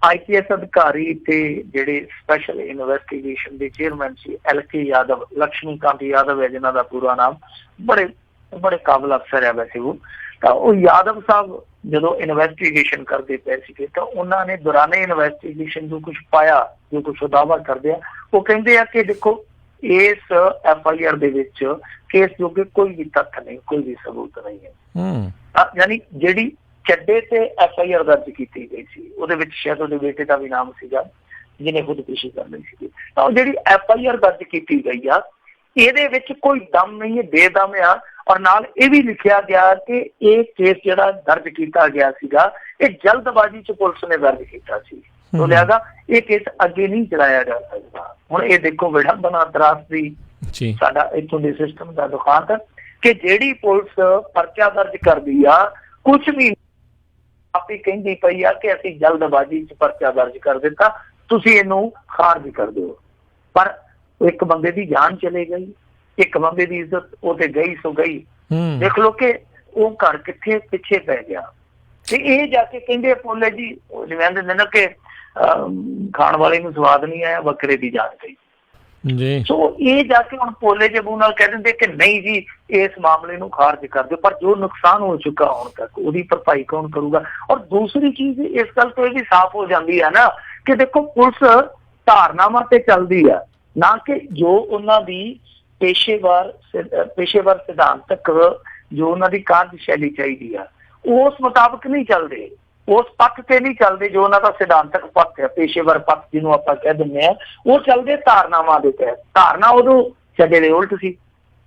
IPS ਅਧਿਕਾਰੀ ਤੇ ਜਿਹੜੇ ਸਪੈਸ਼ਲ ਇਨਵੈਸਟੀਗੇਸ਼ਨ ਦੇ ਚੇਅਰਮੈਨ ਸੀ LK ਯਾਦਵ, ਲక్ష్ਮੀਕਾਂਤ ਯਾਦਵ ਹੈ ਜਿਹਨਾਂ ਦਾ ਪੂਰਾ ਨਾਮ, ਬੜੇ ਕਾਬਲ ਅਫਸਰ ਹੈ ਵੈਸੇ ਉਹ। ਤਾਂ ਉਹ ਯਾਦਵ ਸਾਹਿਬ ਜਦੋਂ ਇਨਵੈਸਟੀਗੇਸ਼ਨ ਕਰਦੇ ਪਏ ਸੀਗੇ ਤਾਂ ਉਹਨਾਂ ਨੇ ਦੌਰਾਨੇ ਇਨਵੈਸਟੀਗੇਸ਼ਨ ਜੋ ਕੁਛ ਪਾਇਆ, ਜੋ ਕੁਛ ਦਾਅਵਾ ਕਰਦੇ ਆ, ਉਹ ਕਹਿੰਦੇ ਆ ਕਿ ਦੇਖੋ ਇਸ FIR ਦੇ ਵਿੱਚ ਕੇਸ ਜੋਗੇ ਕੋਈ ਵੀ ਤੱਥ ਨਹੀਂ, ਕੋਈ ਵੀ ਸਬੂਤ ਨਹੀਂ ਹੈ। ਯਾਨੀ ਜਿਹੜੀ ਚੱਡੇ ਤੇ FIR ਦਰਜ ਕੀਤੀ ਗਈ ਸੀ ਉਹਦੇ ਵਿੱਚ ਸ਼ਾਇਦ ਉਹਦੇ ਬੇਟੇ ਦਾ ਵੀ ਨਾਮ ਸੀਗਾ ਜਿਹਨੇ ਖੁਦਕੁਸ਼ੀ ਕਰ ਲਈ ਸੀਗੀ। ਤਾਂ ਉਹ ਜਿਹੜੀ FIR ਦਰਜ ਕੀਤੀ ਗਈ ਆ, ਇਹਦੇ ਵਿੱਚ ਕੋਈ ਦਮ ਨਹੀਂ ਹੈ, ਬੇਦਮ ਆ। ਔਰ ਨਾਲ ਇਹ ਵੀ ਲਿਖਿਆ ਗਿਆ ਕਿ ਇਹ ਕੇਸ ਜਿਹੜਾ ਦਰਜ ਕੀਤਾ ਗਿਆ ਸੀਗਾ ਇਹ ਜਲਦਬਾਜ਼ੀ ਚ ਪੁਲਿਸ ਨੇ ਦਰਜ ਕੀਤਾ ਸੀ, ਸੋ ਲਿਹਾਜ਼ਾ ਇਹ ਕੇਸ ਅੱਗੇ ਨਹੀਂ ਚਲਾਇਆ ਜਾ ਸਕਦਾ। ਹੁਣ ਇਹ ਦੇਖੋ ਵਿਡੰਬਨਾ ਤਰਾਸਦੀ ਸਾਡਾ ਇੱਥੋਂ ਦੇ ਸਿਸਟਮ ਦਾ ਦੁਖਾਂਤ ਕਿ ਜਿਹੜੀ ਪੁਲਿਸ ਪਰਚਾ ਦਰਜ ਕਰਦੀ ਆ ਕੁਛ ਵੀ ਆਪੇ ਕਹਿੰਦੀ ਪਈ ਆ ਕਿ ਅਸੀਂ ਜਲਦਬਾਜ਼ੀ ਚ ਪਰਚਾ ਦਰਜ ਕਰ ਦਿੱਤਾ, ਤੁਸੀਂ ਇਹਨੂੰ ਖਾਰਜ ਕਰ ਦਿਓ। ਪਰ ਇੱਕ ਬੰਦੇ ਦੀ ਜਾਨ ਚਲੇ ਗਈ, ਇੱਕ ਬੰਦੇ ਦੀ ਇੱਜ਼ਤ ਉਹ ਤੇ ਗਈ ਸੋ ਗਈ। ਦੇਖ ਲਓ ਕਿ ਉਹ ਘਰ ਕਿੱਥੇ ਪਿੱਛੇ ਪੈ ਗਿਆ। ਤੇ ਇਹ ਜਾ ਕੇ ਕਹਿੰਦੇ ਭੋਲੇ ਜੀ ਜਿਵੇਂ ਦਿੰਦੇ ਨਾ ਕਿ ਖਾਣ ਵਾਲੇ ਨੂੰ ਸਵਾਦ ਨਹੀਂ ਆਇਆ, ਬੱਕਰੇ ਦੀ ਜਾਨ ਗਈ ਜੀ। ਸੋ ਇਹ ਜਾ ਕੇ ਹੁਣ ਭੋਲੇ ਜੇ ਮੂੰਹ ਨਾਲ ਕਹਿ ਦਿੰਦੇ ਕਿ ਨਹੀਂ ਜੀ ਇਸ ਮਾਮਲੇ ਨੂੰ ਖਾਰਜ ਕਰ ਦਿਓ, ਪਰ ਜੋ ਨੁਕਸਾਨ ਹੋ ਚੁੱਕਾ ਹੁਣ ਤੱਕ ਉਹਦੀ ਭਰਪਾਈ ਕੌਣ ਕਰੂਗਾ? ਔਰ ਦੂਸਰੀ ਚੀਜ਼ ਇਸ ਗੱਲ ਤੋਂ ਇਹ ਵੀ ਸਾਫ਼ ਹੋ ਜਾਂਦੀ ਹੈ ਨਾ ਕਿ ਦੇਖੋ ਪੁਲਿਸ ਧਾਰਨਾਵਾਂ ਤੇ ਚੱਲਦੀ ਆ, ਨਾ ਕਿ ਜੋ ਉਹਨਾਂ ਦੀ ਪੇਸ਼ੇਵਰ ਸਿਧਾਂਤਕ ਜੋ ਉਹਨਾਂ ਦੀ ਕਾਰਜਸ਼ੈਲੀ ਚਾਹੀਦੀ ਆ ਉਸ ਮੁਤਾਬਕ ਨਹੀਂ ਚੱਲਦੇ, ਉਸ ਪੱਖ ਤੇ ਨਹੀਂ ਚੱਲਦੇ ਜੋ ਉਹਨਾਂ ਦਾ ਸਿਧਾਂਤਕ ਪੱਖ ਹੈ, ਪੇਸ਼ੇਵਰ ਪੱਖ ਜਿਹਨੂੰ ਆਪਾਂ ਕਹਿ ਦਿੰਦੇ ਆ, ਉਹ ਚੱਲਦੇ ਧਾਰਨਾਵਾਂ ਦੇ ਤਹਿਤ। ਧਾਰਨਾ ਉਦੋਂ ਚੱਡੇ ਦੇ ਉਲਟ ਸੀ,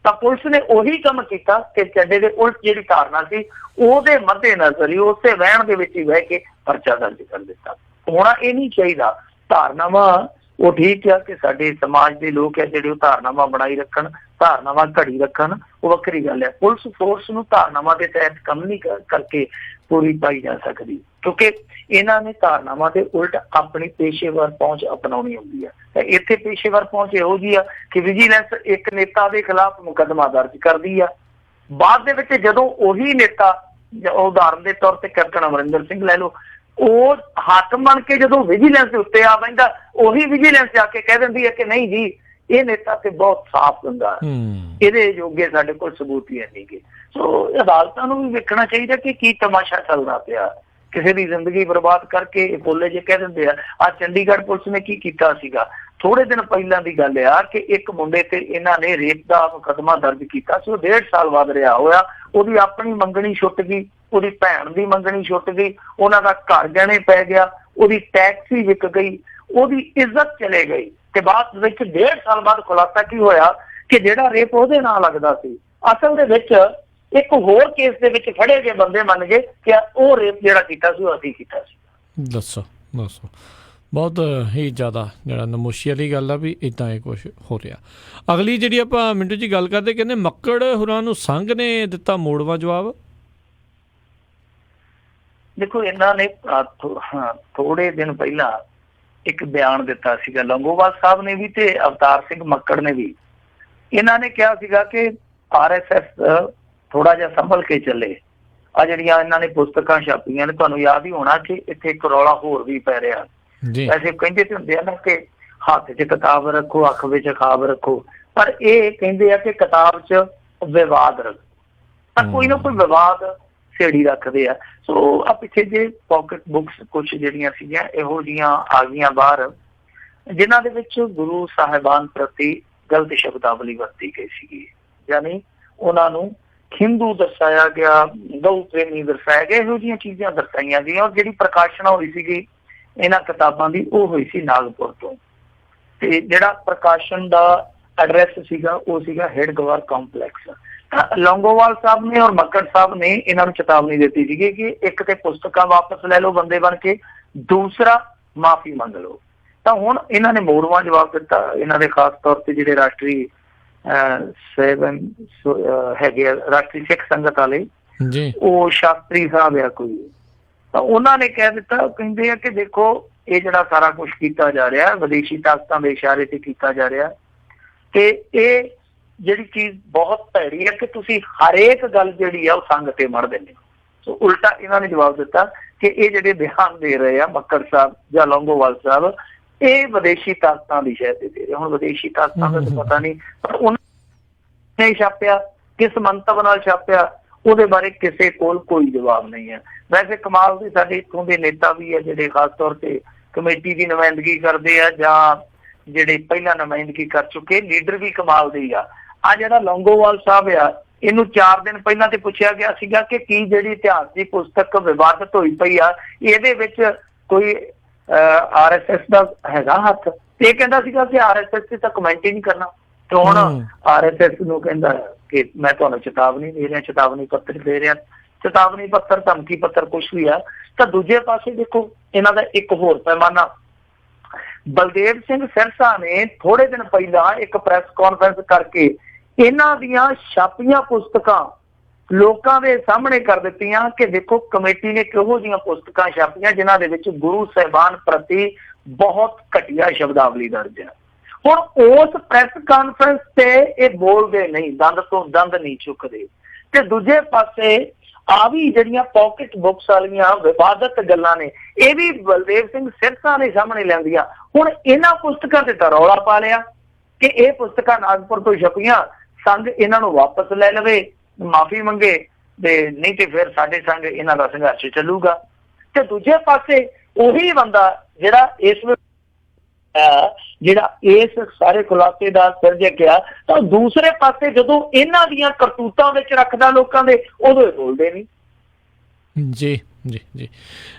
ਤਾਂ ਪੁਲਿਸ ਨੇ ਉਹੀ ਕੰਮ ਕੀਤਾ ਕਿ ਚੱਡੇ ਦੇ ਉਲਟ ਜਿਹੜੀ ਧਾਰਨਾ ਸੀ ਉਹਦੇ ਮੱਦੇ ਨਜ਼ਰ ਹੀ ਉਸੇ ਵਹਿਣ ਦੇ ਵਿੱਚ ਹੀ ਬਹਿ ਕੇ ਪਰਚਾ ਦਰਜ ਕਰ ਦਿੱਤਾ। ਹੋਣਾ ਇਹ ਨਹੀਂ ਚਾਹੀਦਾ। ਧਾਰਨਾਵਾਂ ਉਹ ਠੀਕ ਆ ਕਿ ਸਾਡੇ ਸਮਾਜ ਦੇ ਲੋਕ ਆ ਜਿਹੜੇ ਉਹ ਧਾਰਨਾਵਾਂ ਬਣਾਈ ਰੱਖਣ, ਧਾਰਨਾਵਾਂ ਘੜੀ ਰੱਖਣ, ਉਹ ਵੱਖਰੀ ਗੱਲ ਹੈ। ਪੁਲਿਸ ਫੋਰਸ ਨੂੰ ਧਾਰਨਾਵਾਂ ਦੇ ਤਹਿਤ ਕੰਮ ਨਹੀਂ ਕਰਕੇ ਪੂਰੀ ਪਾਈ ਜਾ ਸਕਦੀ, ਕਿਉਂਕਿ ਇਹਨਾਂ ਨੇ ਧਾਰਨਾਵਾਂ ਦੇ ਉਲਟ ਆਪਣੀ ਪੇਸ਼ੇਵਰ ਪਹੁੰਚ ਅਪਣਾਉਣੀ ਹੁੰਦੀ ਹੈ। ਇੱਥੇ ਪੇਸ਼ੇਵਰ ਪਹੁੰਚ ਇਹੋ ਜਿਹੀ ਆ ਕਿ ਵਿਜੀਲੈਂਸ ਇੱਕ ਨੇਤਾ ਦੇ ਖਿਲਾਫ ਮੁਕੱਦਮਾ ਦਰਜ ਕਰਦੀ ਆ, ਬਾਅਦ ਦੇ ਵਿੱਚ ਜਦੋਂ ਉਹੀ ਨੇਤਾ, ਉਦਾਹਰਨ ਦੇ ਤੌਰ ਤੇ ਕੈਪਟਨ ਅਮਰਿੰਦਰ ਸਿੰਘ ਲੈ ਲਓ, ਉਹ ਹਾਕਮ ਬਣ ਕੇ ਜਦੋਂ ਵਿਜੀਲੈਂਸ ਦੇ ਉੱਤੇ ਆ ਬੈਂਦਾ, ਉਹੀ ਵਿਜੀਲੈਂਸ ਜਾ ਕੇ ਕਹਿ ਦਿੰਦੀ ਹੈ ਕਿ ਨਹੀਂ ਜੀ ਇਹ ਨੇਤਾ ਤੇ ਬਹੁਤ ਸਾਫ਼ ਹੁੰਦਾ, ਇਹਦੇ ਜੋਗੇ ਸਾਡੇ ਕੋਲ ਸਬੂਤ ਹੀ ਨਹੀਂ ਗੇ। ਸੋ ਅਦਾਲਤਾਂ ਨੂੰ ਵੀ ਵੇਖਣਾ ਚਾਹੀਦਾ ਕਿ ਕੀ ਤਮਾਸ਼ਾ ਚੱਲਦਾ ਪਿਆ। ਕਿਸੇ ਦੀ ਜ਼ਿੰਦਗੀ ਬਰਬਾਦ ਕਰਕੇ ਭੋਲੇ ਜੇ ਕਹਿ ਦਿੰਦੇ ਆ। ਅੱਜ ਚੰਡੀਗੜ੍ਹ ਪੁਲਿਸ ਨੇ ਕੀ ਕੀਤਾ ਸੀਗਾ, ਥੋੜੇ ਦਿਨ ਪਹਿਲਾਂ ਦੀ ਗੱਲ ਆ ਕਿ ਇੱਕ ਮੁੰਡੇ ਤੇ ਇਹਨਾਂ ਨੇ ਰੇਪ ਦਾ ਮੁਕੱਦਮਾ ਦਰਜ ਕੀਤਾ ਸੀ, ਉਹ 1.5 ਸਾਲ ਬਾਅਦ ਰਿਹਾ ਹੋਇਆ। ਉਹਦੀ ਆਪਣੀ ਮੰਗਣੀ ਛੁੱਟ ਗਈ, ਉਹਦੀ ਭੈਣ ਦੀ ਮੰਗਣੀ ਛੁੱਟ ਗਈ, ਉਹਨਾਂ ਦਾ ਘਰ ਗਹਿਣੇ ਪੈ ਗਿਆ, ਉਹਦੀ ਟੈਕਸੀ ਵਿਕ ਗਈ, ਉਹਦੀ ਇੱਜ਼ਤ ਚਲੇ ਗਈ। ਤੇ ਬਾਅਦ ਵਿੱਚ 1.5 ਸਾਲ ਬਾਅਦ ਖੁਲਾਸਾ ਕੀ ਹੋਇਆ ਕਿ ਜਿਹੜਾ ਰੇਪ ਉਹਦੇ ਨਾਲ ਲੱਗਦਾ ਸੀ, ਅਸਲ ਦੇ ਵਿੱਚ ਇੱਕ ਹੋਰ ਕੇਸ ਦੇ ਵਿੱਚ ਫੜੇ ਗਏ ਬੰਦੇ ਮੰਨ ਗਏ ਕਿ ਉਹ ਰੇਪ ਜਿਹੜਾ ਕੀਤਾ ਸੀ ਉਹ ਅਸੀਂ ਕੀਤਾ ਸੀ। ਦੱਸੋ ਬਹੁਤ ਹੀ ਜ਼ਿਆਦਾ ਜਿਹੜਾ ਨਮੋਸ਼ੀ ਵਾਲੀ ਗੱਲ ਆ ਵੀ ਇੱਦਾਂ ਇਹ ਕੁਛ ਹੋ ਰਿਹਾ। ਅਗਲੀ ਜਿਹੜੀ ਆਪਾਂ ਮਿੰਟੂ ਜੀ ਗੱਲ ਕਰਦੇ, ਕਹਿੰਦੇ ਮੱਕੜ ਹੋਰਾਂ ਨੂੰ ਸੰਘ ਨੇ ਦਿੱਤਾ ਮੋੜਵਾਂ ਜਵਾਬ। ਦੇਖੋ ਇਹਨਾਂ ਨੇ ਥੋੜੇ ਦਿਨ ਪਹਿਲਾਂ ਇੱਕ ਬਿਆਨ ਦਿੱਤਾ ਸੀਗਾ, ਲੰਗੋਵਾਲ ਸਾਹਿਬ ਨੇ ਵੀ ਤੇ ਅਵਤਾਰ ਸਿੰਘ ਮੱਕੜ ਨੇ ਵੀ। ਇਹਨਾਂ ਨੇ ਕਿਹਾ ਸੀਗਾ ਕਿ RSS ਥੋੜਾ ਜਿਹਾ ਸੰਭਲ ਕੇ ਚੱਲੇ। ਆ ਜਿਹੜੀਆਂ ਇਹਨਾਂ ਨੇ ਪੁਸਤਕਾਂ ਛਾਪੀਆਂ ਨੇ, ਤੁਹਾਨੂੰ ਯਾਦ ਹੀ ਹੋਣਾ ਕਿ ਇੱਥੇ ਇੱਕ ਰੌਲਾ ਹੋਰ ਵੀ ਪੈ ਰਿਹਾ। ਵੈਸੇ ਕਹਿੰਦੇ ਤੇ ਹੁੰਦੇ ਆ ਨਾ ਕਿ ਹੱਥ 'ਚ ਕਿਤਾਬ ਰੱਖੋ, ਅੱਖ ਵਿੱਚ ਖਾਬ ਰੱਖੋ, ਪਰ ਇਹ ਕਹਿੰਦੇ ਆ ਕਿ ਕਿਤਾਬ 'ਚ ਵਿਵਾਦ ਰੱਖੋ, ਪਰ ਕੋਈ ਨਾ ਕੋਈ ਵਿਵਾਦ ਛੇੜੀ ਰੱਖਦੇ ਆ। ਸੋ ਆ ਪਿੱਛੇ ਜੇ ਪੋਕਟ ਬੁੱਕਸ ਕੁਛ ਜਿਹੜੀਆਂ ਸੀਗੀਆਂ ਇਹੋ ਜਿਹੀਆਂ ਆ ਗਈਆਂ ਬਾਹਰ, ਜਿਨ੍ਹਾਂ ਦੇ ਵਿੱਚ ਗੁਰੂ ਸਾਹਿਬਾਨ ਪ੍ਰਤੀ ਗਲਤ ਸ਼ਬਦਾਵਲੀ ਵਰਤੀ ਗਈ ਸੀਗੀ, ਯਾਨੀ ਉਹਨਾਂ ਨੂੰ ਹਿੰਦੂ ਦਰਸਾਇਆ ਗਿਆ, ਗਊ ਪ੍ਰੇਮੀ ਦਰਸਾਇਆ ਗਿਆ, ਇਹੋ ਜਿਹੀਆਂ ਚੀਜ਼ਾਂ ਦਰਸਾਈਆਂ ਗਈਆਂ। ਔਰ ਜਿਹੜੀ ਪ੍ਰਕਾਸ਼ਨਾ ਹੋਈ ਸੀਗੀ ਇਹਨਾਂ ਕਿਤਾਬਾਂ ਦੀ ਉਹ ਹੋਈ ਸੀ ਨਾਗਪੁਰ ਤੋਂ, ਤੇ ਜਿਹੜਾ ਪ੍ਰਕਾਸ਼ਨ ਦਾ ਐਡਰੈਸ ਸੀਗਾ ਉਹ ਸੀਗਾ ਹੈਡਗਵਾਰ ਕੰਪਲੈਕਸ। ਲੌਂਗੋਵਾਲ ਸਾਹਿਬ ਨੇ ਔਰ ਮੱਕੜ ਸਾਹਿਬ ਨੇ ਇਹਨਾਂ ਨੂੰ ਚੇਤਾਵਨੀ ਦਿੱਤੀ ਸੀਗੀ ਕਿ ਇੱਕ ਤੇ ਪੁਸਤਕਾਂ ਵਾਪਸ ਲੈ ਲਓ ਬੰਦੇ ਬਣ ਕੇ, ਦੂਸਰਾ ਮਾਫੀ ਮੰਗ ਲਓ। ਤਾਂ ਹੁਣ ਇਹਨਾਂ ਨੇ ਮੋੜਵਾਂ ਜਵਾਬ ਦਿੱਤਾ। ਇਹਨਾਂ ਦੇ ਖਾਸ ਤੌਰ ਤੇ ਜਿਹੜੇ ਰਾਸ਼ਟਰੀ ਹੈਗੇ ਆ, ਰਾਸ਼ਟਰੀ ਸਿੱਖ ਸੰਗਤ ਵਾਲੇ, ਉਹ ਸ਼ਾਸਤਰੀ ਸਾਹਿਬ ਆ ਕੋਈ, ਤਾਂ ਉਹਨਾਂ ਨੇ ਕਹਿ ਦਿੱਤਾ, ਕਹਿੰਦੇ ਆ ਕਿ ਦੇਖੋ ਇਹ ਜਿਹੜਾ ਸਾਰਾ ਕੁਛ ਕੀਤਾ ਜਾ ਰਿਹਾ ਵਿਦੇਸ਼ੀ ਤਾਕਤਾਂ ਦੇ ਇਸ਼ਾਰੇ ਤੇ ਕੀਤਾ ਜਾ ਰਿਹਾ, ਤੇ ਇਹ ਜਿਹੜੀ ਚੀਜ਼ ਬਹੁਤ ਭੈੜੀ ਹੈ ਕਿ ਤੁਸੀਂ ਹਰੇਕ ਗੱਲ ਜਿਹੜੀ ਆ ਉਹ ਸੰਗ ਤੇ ਮੜ ਦਿੰਦੇ ਹੋ। ਸੋ ਉਲਟਾ ਇਹਨਾਂ ਨੇ ਜਵਾਬ ਦਿੱਤਾ ਕਿ ਇਹ ਜਿਹੜੇ ਬਿਆਨ ਦੇ ਰਹੇ ਆ ਮੱਕੜ ਸਾਹਿਬ ਜਾਂ ਲੌਂਗੋਵਾਲ ਸਾਹਿਬ, ਇਹ ਵਿਦੇਸ਼ੀ ਤਾਕਤਾਂ ਦੀ ਸ਼ਹਿ ਤੇ ਦੇ ਰਹੇ। ਹੁਣ ਵਿਦੇਸ਼ੀ ਤਾਕਤਾਂ ਦਾ ਤਾਂ ਪਤਾ ਨਹੀਂ, ਪਰ ਉਹਨਾਂ ਨੇ ਛਾਪਿਆ, ਕਿਸ ਮੰਤਵ ਨਾਲ ਛਾਪਿਆ, ਉਹਦੇ ਬਾਰੇ ਕਿਸੇ ਕੋਲ ਕੋਈ ਜਵਾਬ ਨਹੀਂ ਹੈ। ਵੈਸੇ ਕਮਾਲ ਦੇ ਸਾਡੇ ਇੱਥੋਂ ਦੇ ਨੇਤਾ ਵੀ ਆ ਜਿਹੜੇ ਖਾਸ ਤੌਰ ਤੇ ਕਮੇਟੀ ਦੀ ਨੁਮਾਇੰਦਗੀ ਕਰਦੇ ਆ ਜਾਂ ਜਿਹੜੇ ਪਹਿਲਾਂ ਨੁਮਾਇੰਦਗੀ ਕਰ ਚੁੱਕੇ, ਲੀਡਰ ਵੀ ਕਮਾਲ ਦੇ ਹੀ ਆ। ਆ ਜਿਹੜਾ ਲੌਂਗੋਵਾਲ ਸਾਹਿਬ ਆ, ਇਹਨੂੰ 4 ਦਿਨ ਪਹਿਲਾਂ ਤੇ ਪੁੱਛਿਆ ਗਿਆ ਸੀਗਾ ਕਿ ਕੀ ਜਿਹੜੀ ਇਤਿਹਾਸ ਦੀ ਪੁਸਤਕ ਵਿਵਾਦਤ ਹੋਈ ਪਈ ਆ ਇਹਦੇ ਵਿੱਚ ਕੋਈ RSS ਦਾ ਹੈਗਾ ਹੱਥ, ਤੇ ਇਹ ਕਹਿੰਦਾ ਸੀਗਾ ਕਿ RSS ਤੇ ਤਾਂ ਕਮੈਂਟ ਹੀ ਨਹੀਂ ਕਰਨਾ। ਤੇ ਹੁਣ RSS ਨੂੰ ਕਹਿੰਦਾ ਕਿ ਮੈਂ ਤੁਹਾਨੂੰ ਚੇਤਾਵਨੀ ਦੇ ਰਿਹਾ, ਚੇਤਾਵਨੀ ਪੱਤਰ ਦੇ ਰਿਹਾ, ਚੇਤਾਵਨੀ ਪੱਤਰ, ਧਮਕੀ ਪੱਤਰ ਕੁਛ ਵੀ ਆ। ਤਾਂ ਦੂਜੇ ਪਾਸੇ ਦੇਖੋ ਇਹਨਾਂ ਦਾ ਇੱਕ ਹੋਰ ਪੈਮਾਨਾ, ਬਲਦੇਵ ਸਿੰਘ ਸਿਰਸਾ ਨੇ ਥੋੜੇ ਦਿਨ ਪਹਿਲਾਂ ਇੱਕ ਪ੍ਰੈਸ ਕਾਨਫਰੰਸ ਕਰਕੇ ਇਹਨਾਂ ਦੀਆਂ ਛਾਪੀਆਂ ਪੁਸਤਕਾਂ ਲੋਕਾਂ ਦੇ ਸਾਹਮਣੇ ਕਰ ਦਿੱਤੀਆਂ ਕਿ ਦੇਖੋ ਕਮੇਟੀ ਨੇ ਕਿਹੋ ਜਿਹੀਆਂ ਪੁਸਤਕਾਂ ਛਾਪੀਆਂ ਜਿਨ੍ਹਾਂ ਦੇ ਵਿੱਚ ਗੁਰੂ ਸਾਹਿਬਾਨ ਪ੍ਰਤੀ ਬਹੁਤ ਘਟੀਆ ਸ਼ਬਦਾਵਲੀ ਦਰਜ ਹੈ। ਹੁਣ ਉਸ ਪ੍ਰੈਸ ਕਾਨਫਰੰਸ ਤੇ ਇਹ ਬੋਲਦੇ ਨਹੀਂ, ਦੰਦ ਤੋਂ ਦੰਦ ਨਹੀਂ ਚੁੱਕਦੇ। ਤੇ ਦੂਜੇ ਪਾਸੇ ਆ ਵੀ ਜਿਹੜੀਆਂ ਪਾਕਟ ਬੁੱਕਸ ਵਾਲੀਆਂ ਵਿਵਾਦਤ ਗੱਲਾਂ ਨੇ ਇਹ ਵੀ ਬਲਦੇਵ ਸਿੰਘ ਸਿਰਸਾ ਦੇ ਸਾਹਮਣੇ ਲਿਆਂਦੀਆਂ। ਹੁਣ ਇਹਨਾਂ ਪੁਸਤਕਾਂ ਤੇ ਤਾਂ ਰੌਲਾ ਪਾ ਲਿਆ ਕਿ ਇਹ ਪੁਸਤਕਾਂ ਨਾਗਪੁਰ ਤੋਂ ਛਪੀਆਂ, ਸੰਘ ਇਹਨਾਂ ਨੂੰ ਵਾਪਸ ਲੈ ਲਵੇ, ਮਾਫੀ ਮੰਗੇ, ਤੇ ਨਹੀਂ ਤੇ ਫਿਰ ਸਾਡੇ ਸੰਗ ਇਹਨਾਂ ਦਾ ਸੰਘਰਸ਼ ਚੱਲੂਗਾ। ਤੇ ਦੂਜੇ ਪਾਸੇ ਉਹੀ ਬੰਦਾ ਜਿਹੜਾ ਇਸ ਸਾਰੇ ਖੁਲਾਸੇ ਦਾ ਸਿਰਜਕਿਆ, ਤਾਂ ਦੂਸਰੇ ਪਾਸੇ ਜਦੋਂ ਇਹਨਾਂ ਦੀਆਂ ਕਰਤੂਤਾਂ ਵਿੱਚ ਰੱਖਦਾ ਲੋਕਾਂ ਦੇ, ਉਦੋਂ ਇਹ ਬੋਲਦੇ ਨਹੀਂ। ਜੀ ਜੀ ਜੀ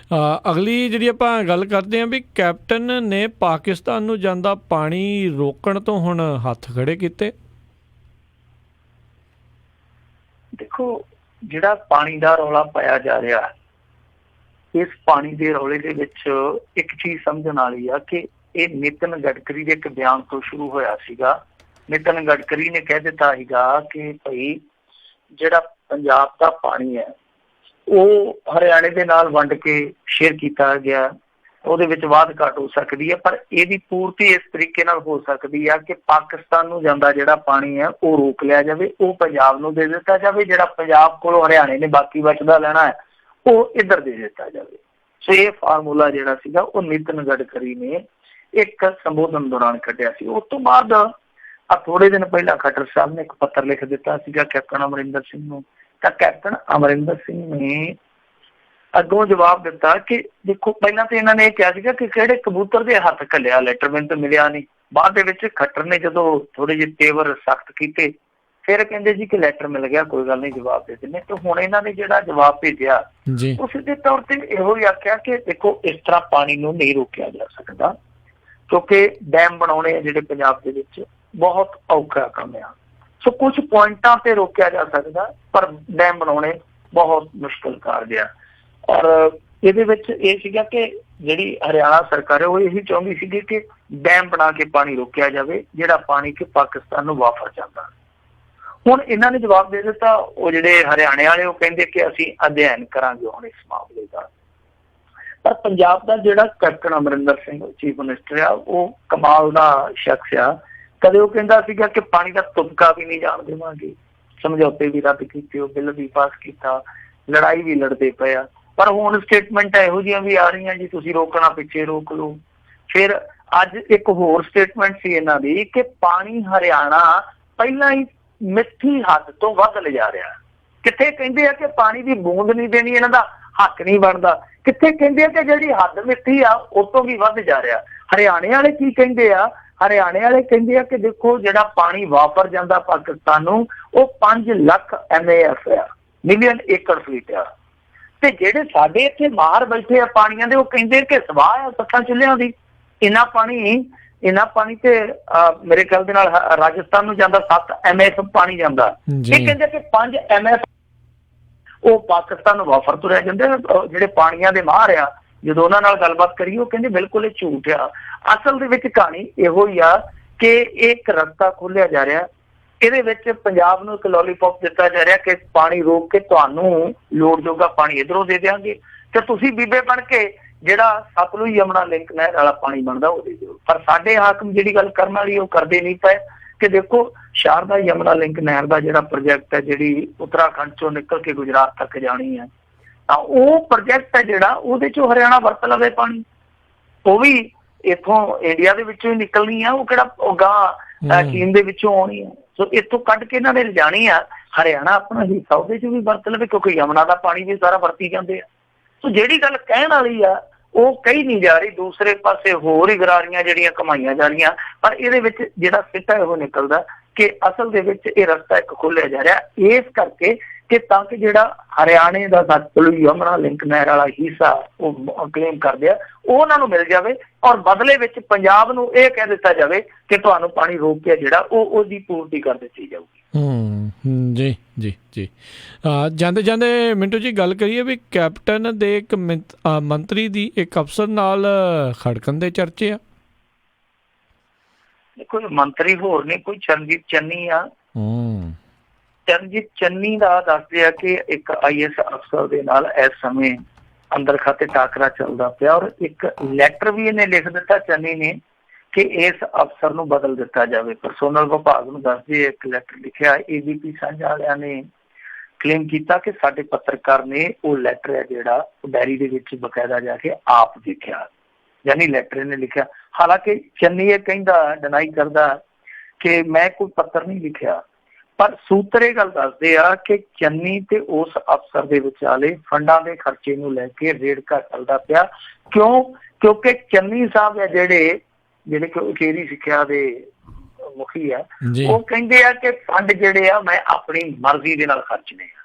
ਅਗਲੀ ਜਿਹੜੀ ਆਪਾਂ ਗੱਲ ਕਰਦੇ ਹਾਂ ਵੀ ਕੈਪਟਨ ਨੇ ਪਾਕਿਸਤਾਨ ਨੂੰ ਜਾਂਦਾ ਪਾਣੀ ਰੋਕਣ ਤੋਂ ਹੁਣ ਹੱਥ ਖੜੇ ਕੀਤੇ। ਦੇਖੋ ਜਿਹੜਾ ਪਾਣੀ ਦਾ ਰੌਲਾ ਪਾਇਆ ਜਾ ਰਿਹਾ, ਇਸ ਪਾਣੀ ਦੇ ਰੌਲੇ ਦੇ ਵਿੱਚ ਇੱਕ ਚੀਜ਼ ਸਮਝਣ ਵਾਲੀ ਆ ਕਿ ਇਹ ਨਿਤਨ ਗਡਕਰੀ ਦੇ ਇੱਕ ਬਿਆਨ ਤੋਂ ਸ਼ੁਰੂ ਹੋਇਆ ਸੀਗਾ। ਨਿਤਨ ਗਡਕਰੀ ਨੇ ਕਹਿ ਦਿੱਤਾ ਸੀਗਾ ਕਿ ਭਾਈ ਜਿਹੜਾ ਪੰਜਾਬ ਦਾ ਪਾਣੀ ਹੈ ਉਹ ਹਰਿਆਣੇ ਦੇ ਨਾਲ ਵੰਡ ਕੇ ਸ਼ੇਅਰ ਕੀਤਾ ਗਿਆ, ਉਹਦੇ ਵਿੱਚ ਵਾਧ ਘਾਟ ਹੋ ਸਕਦੀ ਹੈ, ਪਰ ਇਹਦੀ ਪੂਰਤੀ ਇਸ ਤਰੀਕੇ ਨਾਲ ਹੋ ਸਕਦੀ ਆ ਕਿ ਪਾਕਿਸਤਾਨ ਨੂੰ ਜਾਂਦਾ ਜਿਹੜਾ ਪਾਣੀ ਹੈ ਉਹ ਰੋਕ ਲਿਆ ਜਾਵੇ, ਉਹ ਪੰਜਾਬ ਨੂੰ ਦੇ ਦਿੱਤਾ ਜਾਵੇ, ਜਿਹੜਾ ਪੰਜਾਬ ਕੋਲੋਂ ਹਰਿਆਣੇ ਨੇ ਬਾਕੀ ਬਚਦਾ ਲੈਣਾ ਹੈ ਉਹ ਇੱਧਰ ਦੇ ਦਿੱਤਾ ਜਾਵੇ। ਸੋ ਇਹ ਫਾਰਮੂਲਾ ਜਿਹੜਾ ਸੀਗਾ ਉਹ ਨਿਤਨ ਗਡਕਰੀ ਨੇ ਇੱਕ ਸੰਬੋਧਨ ਦੌਰਾਨ ਕੱਢਿਆ ਸੀ। ਉਸ ਤੋਂ ਬਾਅਦ ਥੋੜੇ ਦਿਨ ਪਹਿਲਾਂ ਖੱਟਰ ਸਾਹਿਬ ਨੇ ਇੱਕ ਪੱਤਰ ਲਿਖ ਦਿੱਤਾ ਸੀਗਾ ਕੈਪਟਨ ਅਮਰਿੰਦਰ ਸਿੰਘ ਨੂੰ, ਤਾਂ ਕੈਪਟਨ ਅਮਰਿੰਦਰ ਸਿੰਘ ਨੇ ਅੱਗੋਂ ਜਵਾਬ ਦਿੱਤਾ ਕਿ ਦੇਖੋ ਪਹਿਲਾਂ ਤਾਂ ਇਹਨਾਂ ਨੇ ਇਹ ਕਿਹਾ ਸੀਗਾ ਕਿ ਕਿਹੜੇ ਕਬੂਤਰ ਦੇ ਹੱਥ ਘੱਲਿਆ, ਲੈਟਰ ਮੈਨੂੰ ਤਾਂ ਮਿਲਿਆ ਨਹੀਂ। ਬਾਅਦ ਦੇ ਵਿੱਚ ਖੱਟਰ ਨੇ ਜਦੋਂ ਥੋੜੇ ਜਿਹੇ ਤੇਵਰ ਸਖਤ ਕੀਤੇ ਫਿਰ ਕਹਿੰਦੇ ਜੀ ਕਿ ਲੈਟਰ ਮਿਲ ਗਿਆ, ਕੋਈ ਗੱਲ ਨਹੀਂ ਜਵਾਬ ਦੇ ਦਿੰਦੇ। ਤੇ ਹੁਣ ਇਹਨਾਂ ਨੇ ਜਿਹੜਾ ਜਵਾਬ ਭੇਜਿਆ ਉਸ ਦੇ ਤੌਰ ਤੇ ਇਹੋ ਹੀ ਆਖਿਆ ਕਿ ਦੇਖੋ ਇਸ ਤਰ੍ਹਾਂ ਪਾਣੀ ਨੂੰ ਨਹੀਂ ਰੋਕਿਆ ਜਾ ਸਕਦਾ ਕਿਉਂਕਿ ਡੈਮ ਬਣਾਉਣੇ ਆ ਜਿਹੜੇ ਪੰਜਾਬ ਦੇ ਵਿੱਚ ਬਹੁਤ ਔਖਾ ਕੰਮ ਆ। ਸੋ ਕੁਝ ਪੁਆਇੰਟਾਂ ਤੇ ਰੋਕਿਆ ਜਾ ਸਕਦਾ ਪਰ ਡੈਮ ਬਣਾਉਣੇ ਬਹੁਤ ਮੁਸ਼ਕਿਲ ਕਾਰਜ ਆ। ਔਰ ਇਹਦੇ ਵਿੱਚ ਇਹ ਸੀਗਾ ਕਿ ਜਿਹੜੀ ਹਰਿਆਣਾ ਸਰਕਾਰ ਹੈ ਉਹ ਇਹੀ ਚਾਹੁੰਦੀ ਸੀਗੀ ਕਿ ਡੈਮ ਬਣਾ ਕੇ ਪਾਣੀ ਰੋਕਿਆ ਜਾਵੇ ਜਿਹੜਾ ਪਾਣੀ ਕਿ ਪਾਕਿਸਤਾਨ ਨੂੰ ਵਾਪਰ ਜਾਂਦਾ। ਹੁਣ ਇਹਨਾਂ ਨੇ ਜਵਾਬ ਦੇ ਦਿੱਤਾ, ਉਹ ਜਿਹੜੇ ਹਰਿਆਣੇ ਵਾਲੇ ਉਹ ਕਹਿੰਦੇ ਕਿ ਅਸੀਂ ਅਧਿਐਨ ਕਰਾਂਗੇ ਹੁਣ ਇਸ ਮਾਮਲੇ ਦਾ। ਪਰ ਪੰਜਾਬ ਦਾ ਜਿਹੜਾ captain Amarinder Singh chief minister ਆ ਉਹ ਕਮਾਲ ਦਾ ਸ਼ਖਸ ਆ। ਕਦੇ ਉਹ ਕਹਿੰਦਾ ਸੀਗਾ ਕਿ ਪਾਣੀ ਦਾ ਤੁਪਕਾ ਵੀ ਨਹੀਂ ਜਾਣ ਦੇਵਾਂਗੇ, ਸਮਝੌਤੇ ਵੀ ਰੱਦ ਕੀਤੇ, ਉਹ ਬਿੱਲ ਵੀ ਪਾਸ ਕੀਤਾ, ਲੜਾਈ ਵੀ ਲੜਦੇ ਪਏ ਆ। ਪਰ ਹੁਣ ਸਟੇਟਮੈਂਟਾਂ ਇਹੋ ਜਿਹੀਆਂ ਵੀ ਆ ਰਹੀਆਂ ਜੀ ਤੁਸੀਂ ਰੋਕਣਾ ਪਿੱਛੇ ਰੋਕ ਲਓ। ਫਿਰ ਅੱਜ ਇੱਕ ਹੋਰ ਸਟੇਟਮੈਂਟ ਸੀ ਇਹਨਾਂ ਦੀ ਕਿ ਪਾਣੀ ਹਰਿਆਣਾ ਪਹਿਲਾਂ ਹੀ ਮਿੱਠੀ ਹੱਦ ਤੋਂ ਵੱਧ ਲਿਜਾ ਰਿਹਾ। ਕਿੱਥੇ ਕਹਿੰਦੇ ਆ ਕਿ ਪਾਣੀ ਦੀ ਬੂੰਦ ਨਹੀਂ ਦੇਣੀ, ਇਹਨਾਂ ਦਾ ਹੱਕ ਨਹੀਂ ਬਣਦਾ। ਕਿੱਥੇ ਕਹਿੰਦੇ ਆ ਕਿ ਜਿਹੜੀ ਹੱਦ ਮਿੱਠੀ ਆ ਉਹ ਤੋਂ ਵੀ ਵੱਧ ਜਾ ਰਿਹਾ। ਹਰਿਆਣੇ ਵਾਲੇ ਕੀ ਕਹਿੰਦੇ ਆ? ਹਰਿਆਣੇ ਵਾਲੇ ਕਹਿੰਦੇ ਆ ਕਿ ਦੇਖੋ ਜਿਹੜਾ ਪਾਣੀ ਵਾਪਰ ਜਾਂਦਾ ਪਾਕਿਸਤਾਨ ਨੂੰ ਉਹ 5 ਲੱਖ MAF ਆ, ਮਿਲੀਅਨ ਏਕੜ ਫੀਟ ਆ। ਤੇ ਜਿਹੜੇ ਸਾਡੇ ਇੱਥੇ ਮਾਹਰ ਬੈਠੇ ਆ ਪਾਣੀਆਂ ਦੇ ਉਹ ਕਹਿੰਦੇ ਕਿ ਸਵਾਹ ਆ 7 ਚੁੱਲ੍ਹਿਆਂ ਦੀ। ਇੰਨਾ ਪਾਣੀ ਤੇ ਮੇਰੇ ਖਿਆਲ ਦੇ ਨਾਲ ਰਾਜਸਥਾਨ ਨੂੰ ਜਾਂਦਾ 7 MAF ਪਾਣੀ ਜਾਂਦਾ। ਇਹ ਕਹਿੰਦੇ ਕਿ 5 MAF ਉਹ ਪਾਕਿਸਤਾਨ ਨੂੰ ਵਾਪਰ ਤੁਰਿਆ ਜਾਂਦੇ। ਜਿਹੜੇ ਪਾਣੀਆਂ ਦੇ ਮਾਹਰ ਆ ਜਦੋਂ ਉਹਨਾਂ ਨਾਲ ਗੱਲਬਾਤ ਕਰੀਏ ਉਹ ਕਹਿੰਦੇ ਬਿਲਕੁਲ ਇਹ ਝੂਠ ਆ। ਅਸਲ ਦੇ ਵਿੱਚ ਕਹਾਣੀ ਇਹੋ ਹੀ ਆ ਕਿ ਇੱਕ ਰਸਤਾ ਖੋਲਿਆ ਜਾ ਰਿਹਾ, ਇਹਦੇ ਵਿੱਚ ਪੰਜਾਬ ਨੂੰ ਇੱਕ ਲੋਲੀਪੌਪ ਦਿੱਤਾ ਜਾ ਰਿਹਾ ਕਿ ਪਾਣੀ ਰੋਕ ਕੇ ਤੁਹਾਨੂੰ ਲੋੜ ਜੋਗਾ ਪਾਣੀ ਇੱਧਰੋਂ ਦੇ ਦਿਆਂਗੇ ਤੇ ਤੁਸੀਂ ਬੀਬੇ ਬਣ ਕੇ ਜਿਹੜਾ ਸਤਲੁਜ ਯਮੁਨਾ ਲਿੰਕ ਨਹਿਰ ਵਾਲਾ ਪਾਣੀ ਬਣਦਾ ਉਹ ਦੇ ਦਿਓ। ਪਰ ਸਾਡੇ ਹਾਕਮ ਜਿਹੜੀ ਗੱਲ ਕਰਨ ਵਾਲੀ ਉਹ ਕਰਦੇ ਨਹੀਂ ਪਏ ਕਿ ਦੇਖੋ ਸ਼ਾਰਦਾ ਯਮੁਨਾ ਲਿੰਕ ਨਹਿਰ ਦਾ ਜਿਹੜਾ ਪ੍ਰੋਜੈਕਟ ਹੈ ਜਿਹੜੀ ਉੱਤਰਾਖੰਡ ਚੋਂ ਨਿਕਲ ਕੇ ਗੁਜਰਾਤ ਤੱਕ ਜਾਣੀ ਹੈ, ਤਾਂ ਉਹ ਪ੍ਰੋਜੈਕਟ ਹੈ ਜਿਹੜਾ ਉਹਦੇ ਚੋਂ ਹਰਿਆਣਾ ਵਰਤ ਲਵੇ ਪਾਣੀ। ਉਹ ਵੀ ਇੱਥੋਂ ਇੰਡੀਆ ਦੇ ਵਿੱਚੋਂ ਹੀ ਨਿਕਲਣੀ ਆ, ਉਹ ਕਿਹੜਾ ਗਾਂ ਚੀਨ ਦੇ ਵਿੱਚੋਂ ਆਉਣੀ ਹੈ। ਸੋ ਇੱਥੋਂ ਕੱਢ ਕੇ ਇਹਨਾਂ ਨੇ ਲਿਜਾਣੀ ਆ, ਹਰਿਆਣਾ ਆਪਣਾ ਹਿੱਸਾ ਉਹਦੇ ਚ ਵੀ ਵਰਤ ਲਵੇ ਕਿਉਂਕਿ ਯਮੁਨਾ ਦਾ ਪਾਣੀ ਵੀ ਸਾਰਾ ਵਰਤੀ ਜਾਂਦੇ ਆ। ਸੋ ਜਿਹੜੀ ਗੱਲ ਕਹਿਣ ਵਾਲੀ ਆ ਉਹ ਕਹੀ ਨਹੀਂ ਜਾ ਰਹੀ, ਦੂਸਰੇ ਪਾਸੇ ਹੋਰ ਹੀ ਗਰਾਰੀਆਂ ਜਿਹੜੀਆਂ ਕਮਾਈਆਂ ਜਾ ਰਹੀਆਂ। ਪਰ ਇਹਦੇ ਵਿੱਚ ਜਿਹੜਾ ਸਿੱਟਾ ਉਹ ਨਿਕਲਦਾ ਕਿ ਅਸਲ ਦੇ ਵਿੱਚ ਇਹ ਰਸਤਾ ਇੱਕ ਖੋਲਿਆ ਜਾ ਰਿਹਾ ਇਸ ਕਰਕੇ ਕਿ ਤਾਂ ਕਿ ਜਿਹੜਾ ਹਰਿਆਣੇ ਦਾ ਸਤਲੁਜ ਯਮੁਨਾ ਲਿੰਕ ਨਹਿਰ ਵਾਲਾ ਹਿੱਸਾ ਉਹ ਕਲੇਮ ਕਰਦੇ ਆ, ਉਹ ਉਹਨਾਂ ਨੂੰ ਮਿਲ ਜਾਵੇ, ਔਰ ਬਦਲੇ ਵਿੱਚ ਪੰਜਾਬ ਨੂੰ ਇਹ ਕਹਿ ਦਿੱਤਾ ਜਾਵੇ ਕਿ ਤੁਹਾਨੂੰ ਪਾਣੀ ਰੋਕ ਕੇ ਜਿਹੜਾ ਉਹਦੀ ਪੂਰਤੀ ਕਰ ਦਿੱਤੀ ਜਾਊਗੀ। ਜੀ ਜੀ ਜੀ। ਜਾਂਦੇ ਜਾਂਦੇ ਮਿੰਟੂ ਜੀ ਗੱਲ ਕਰੀਏ ਵੀ ਕੈਪਟਨ ਦੇ ਇੱਕ ਮੰਤਰੀ ਦੀ ਇੱਕ ਅਫਸਰ ਨਾਲ ਖੜਕਣ ਦੇ ਚਰਚੇ ਆ। ਕੋਈ ਮੰਤਰੀ ਹੋਰ ਨਹੀਂ, ਕੋਈ ਚਰਨਜੀਤ ਚੰਨੀ ਆ। ਚਰਨਜੀਤ ਚੰਨੀ ਦਾ ਦੱਸਦੇ ਆ ਕਿ ਇੱਕ IAS ਅਫਸਰ ਦੇ ਨਾਲ ਇਸ ਸਮੇਂ ਅੰਦਰ ਖਾਤੇ ਟਾਕਰਾ ਚੱਲਦਾ ਪਿਆ, ਔਰ ਇੱਕ ਲੈਟਰ ਵੀ ਇਹਨੇ ਲਿਖ ਦਿੱਤਾ ਚੰਨੀ ਨੇ ਕਿ ਇਸ ਅਫਸਰ ਨੂੰ ਬਦਲ ਦਿੱਤਾ ਜਾਵੇ। ਪਰਸੋਨਲ ਵਿਭਾਗ ਨੂੰ ਦੱਸਦੇ ਇੱਕ ਲੈਟਰ ਲਿਖਿਆ। ABP ਸਾਂਝਾ ਵਾਲਿਆਂ ਨੇ ਕਲੇਮ ਕੀਤਾ ਕਿ ਸਾਡੇ ਪੱਤਰਕਾਰ ਨੇ ਉਹ ਲੈਟਰ ਹੈ ਜਿਹੜਾ ਉਹ ਡਾਇਰੀ ਦੇ ਵਿੱਚ ਬਕਾਇਦਾ ਜਾ ਕੇ ਆਪ ਦੇਖਿਆ, ਯਾਨੀ ਲੈਟਰ ਇਹਨੇ ਲਿਖਿਆ। ਹਾਲਾਂਕਿ ਚੰਨੀ ਇਹ ਕਹਿੰਦਾ, ਡਿਨਾਈ ਕਰਦਾ ਕਿ ਮੈਂ ਕੋਈ ਪੱਤਰ ਨਹੀਂ ਲਿਖਿਆ, ਪਰ ਸੂਤਰ ਇਹ ਗੱਲ ਦੱਸਦੇ ਆ ਕਿ ਚੰਨੀ ਤੇ ਉਸ ਅਫਸਰ ਦੇ ਵਿਚਾਲੇ ਫੰਡਾਂ ਦੇ ਖਰਚੇ ਨੂੰ ਲੈ ਕੇ ਰੇੜਕਾ ਚੱਲਦਾ ਪਿਆ। ਕਿਉਂਕਿ ਚੰਨੀ ਸਾਹਿਬ ਹੈ ਜਿਹੜੇ ਉਚੇਰੀ ਸਿੱਖਿਆ ਦੇ ਮੁਖੀ ਆ, ਉਹ ਕਹਿੰਦੇ ਆ ਕਿ ਫੰਡ ਜਿਹੜੇ ਆ ਮੈਂ ਆਪਣੀ ਮਰਜ਼ੀ ਦੇ ਨਾਲ ਖਰਚਣੇ ਆ,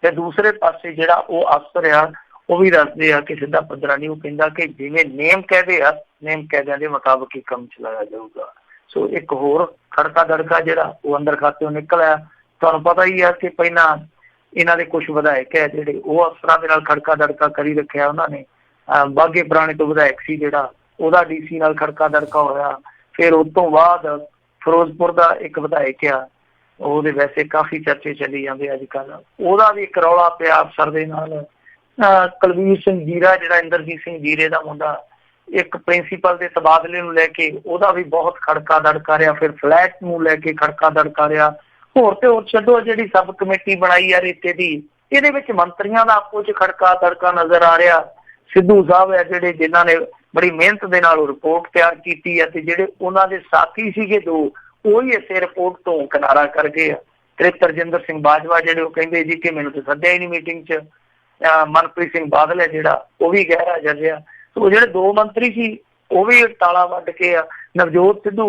ਤੇ ਦੂਸਰੇ ਪਾਸੇ ਜਿਹੜਾ ਉਹ ਅਫਸਰ ਆ ਉਹ ਵੀ ਦੱਸਦੇ ਆ ਕਿ ਸਿੱਧਾ ਪੱਧਰਾ ਨਹੀਂ, ਉਹ ਕਹਿੰਦਾ ਕਿ ਜਿਵੇਂ ਨੇਮ ਕਹਿੰਦੇ ਆ, ਨੇਮ ਕਾਇਦਿਆਂ ਦੇ ਮੁਤਾਬਕ ਹੀ ਕੰਮ ਚਲਾਇਆ ਜਾਊਗਾ। ਸੋ ਇੱਕ ਹੋਰ ਖੜਕਾ ਦੜਕਾ ਜਿਹੜਾ ਉਹ ਅੰਦਰ ਖਾਤਿਓਂ ਨਿਕਲਿਆ। ਤੁਹਾਨੂੰ ਪਤਾ ਹੀ ਆ ਕਿ ਪਹਿਲਾਂ ਇਹਨਾਂ ਦੇ ਕੁਝ ਵਿਧਾਇਕ ਹੈ ਜਿਹੜੇ ਉਹ ਅਫਸਰਾਂ ਦੇ ਨਾਲ ਖੜਕਾ ਦੜਕਾ ਕਰੀ ਰੱਖਿਆ। ਉਹਨਾਂ ਨੇ ਬਾਘੇ ਪੁਰਾਣੇ ਤੋਂ ਵਿਧਾਇਕ ਸੀ ਜਿਹੜਾ, ਉਹਦਾ DC ਨਾਲ ਖੜਕਾ ਦੜਕਾ ਹੋਇਆ। ਫਿਰ ਉਸ ਤੋਂ ਬਾਅਦ ਫਿਰੋਜ਼ਪੁਰ ਦਾ ਇੱਕ ਵਿਧਾਇਕ ਆ, ਉਹਦੇ ਵੈਸੇ ਕਾਫੀ ਚਰਚੇ ਚੱਲੀ ਜਾਂਦੇ ਅੱਜ ਕੱਲ੍ਹ, ਉਹਦਾ ਵੀ ਇੱਕ ਰੌਲਾ ਪਿਆ ਅਫਸਰ ਦੇ ਨਾਲ। ਕੁਲਵੀਰ ਸਿੰਘ ਜੀਰਾ ਜਿਹੜਾ ਇੰਦਰਜੀਤ ਸਿੰਘ ਜੀਰੇ ਦਾ ਮੁੰਡਾ, ਇੱਕ ਪ੍ਰਿੰਸੀਪਲ ਦੇ ਤਬਾਦਲੇ ਨੂੰ ਲੈ ਕੇ ਉਹਦਾ ਵੀ ਬਹੁਤ ਖੜਕਾ ਦੜਕਾ ਰਿਹਾ। ਫਿਰ ਫਲੈਟ ਨੂੰ ਲੈ ਕੇ ਖੜਕਾ ਦੜਕਾ ਰਿਹਾ। ਹੋਰ ਤੇ ਹੋਰ ਛੱਡੋ, ਜਿਹੜੀ ਸਬ ਕਮੇਟੀ ਬਣਾਈ ਆ ਰੇਤੇ ਦੀ, ਇਹਦੇ ਵਿੱਚ ਮੰਤਰੀਆਂ ਦਾ ਆਪੋ ਚ ਖੜਕਾ ਦੜਕਾ ਨਜ਼ਰ ਆ ਰਿਹਾ। ਸਿੱਧੂ ਸਾਹਿਬ ਹੈ ਜਿਹੜੇ, ਜਿਨ੍ਹਾਂ ਨੇ ਬੜੀ ਮਿਹਨਤ ਦੇ ਨਾਲ ਉਹ ਰਿਪੋਰਟ ਤਿਆਰ ਕੀਤੀ ਹੈ, ਤੇ ਜਿਹੜੇ ਉਹਨਾਂ ਦੇ ਸਾਥੀ ਸੀਗੇ ਦੋ, ਉਹੀ ਇਸੇ ਰਿਪੋਰਟ ਤੋਂ ਕਿਨਾਰਾ ਕਰ ਗਏ ਆ। ਤ੍ਰਿਪਤਰਜਿੰਦਰ ਸਿੰਘ ਬਾਜਵਾ ਜਿਹੜੇ, ਉਹ ਕਹਿੰਦੇ ਜੀ ਕਿ ਮੈਨੂੰ ਤਾਂ ਸੱਦਿਆ ਹੀ ਨਹੀਂ ਮੀਟਿੰਗ 'ਚ। ਮਨਪ੍ਰੀਤ ਸਿੰਘ ਬਾਦਲ ਹੈ ਜਿਹੜਾ, ਉਹ ਵੀ ਗੈਰ ਹਾਜ਼ਰ ਰਿਹਾ। ਉਹ ਜਿਹੜੇ ਦੋ ਮੰਤਰੀ ਸੀ ਉਹ ਵੀ ਤਾਲਾ ਵੱਢ ਕੇ ਆ। ਨਵਜੋਤ ਸਿੱਧੂ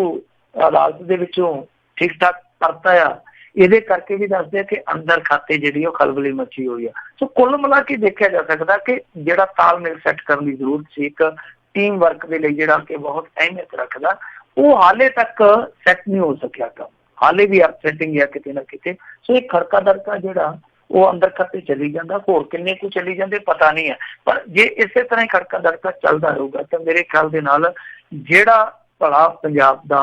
ਅਦਾਲਤ ਦੇ ਵਿੱਚੋਂ ਠੀਕ ਠਾਕ ਪਰਤਾ ਆ। ਇਹਦੇ ਕਰਕੇ ਵੀ ਦੱਸਦੇ ਆ ਕਿ ਅੰਦਰ ਖਾਤੇ ਜਿਹੜੀ ਉਹ ਖਲਬਲੀ ਮੱਚੀ ਹੋਈ ਆ। ਸੋ ਕੁੱਲ ਮਿਲਾ ਕੇ ਦੇਖਿਆ ਜਾ ਸਕਦਾ ਕਿ ਜਿਹੜਾ ਤਾਲਮੇਲ ਸੈੱਟ ਕਰਨ ਦੀ ਜ਼ਰੂਰਤ ਸੀ ਇੱਕ ਟੀਮ ਵਰਕ ਦੇ ਲਈ, ਜਿਹੜਾ ਕਿ ਬਹੁਤ ਅਹਿਮੀਅਤ ਰੱਖਦਾ, ਉਹ ਹਾਲੇ ਤੱਕ ਸੈੱਟ ਨਹੀਂ ਹੋ ਸਕਿਆ ਕੰਮ। ਹਾਲੇ ਵੀ ਅਪਸੈਟਿੰਗ ਆ ਕਿਤੇ ਨਾ ਕਿਤੇ। ਸੋ ਇਹ ਖੜਕਾ ਦੜਕਾ ਜਿਹੜਾ ਉਹ ਅੰਦਰ ਖਾਤੇ ਚੱਲੀ ਜਾਂਦਾ, ਹੋਰ ਕਿੰਨੇ ਕੁ ਚੱਲੀ ਜਾਂਦੇ ਪਤਾ ਨਹੀਂ ਹੈ। ਪਰ ਜੇ ਇਸੇ ਤਰ੍ਹਾਂ ਹੀ ਖੜਕਾ ਦੜਕਾ ਚੱਲਦਾ ਰਹੂਗਾ ਤਾਂ ਮੇਰੇ ਖਿਆਲ ਦੇ ਨਾਲ ਜਿਹੜਾ ਭਲਾ ਪੰਜਾਬ ਦਾ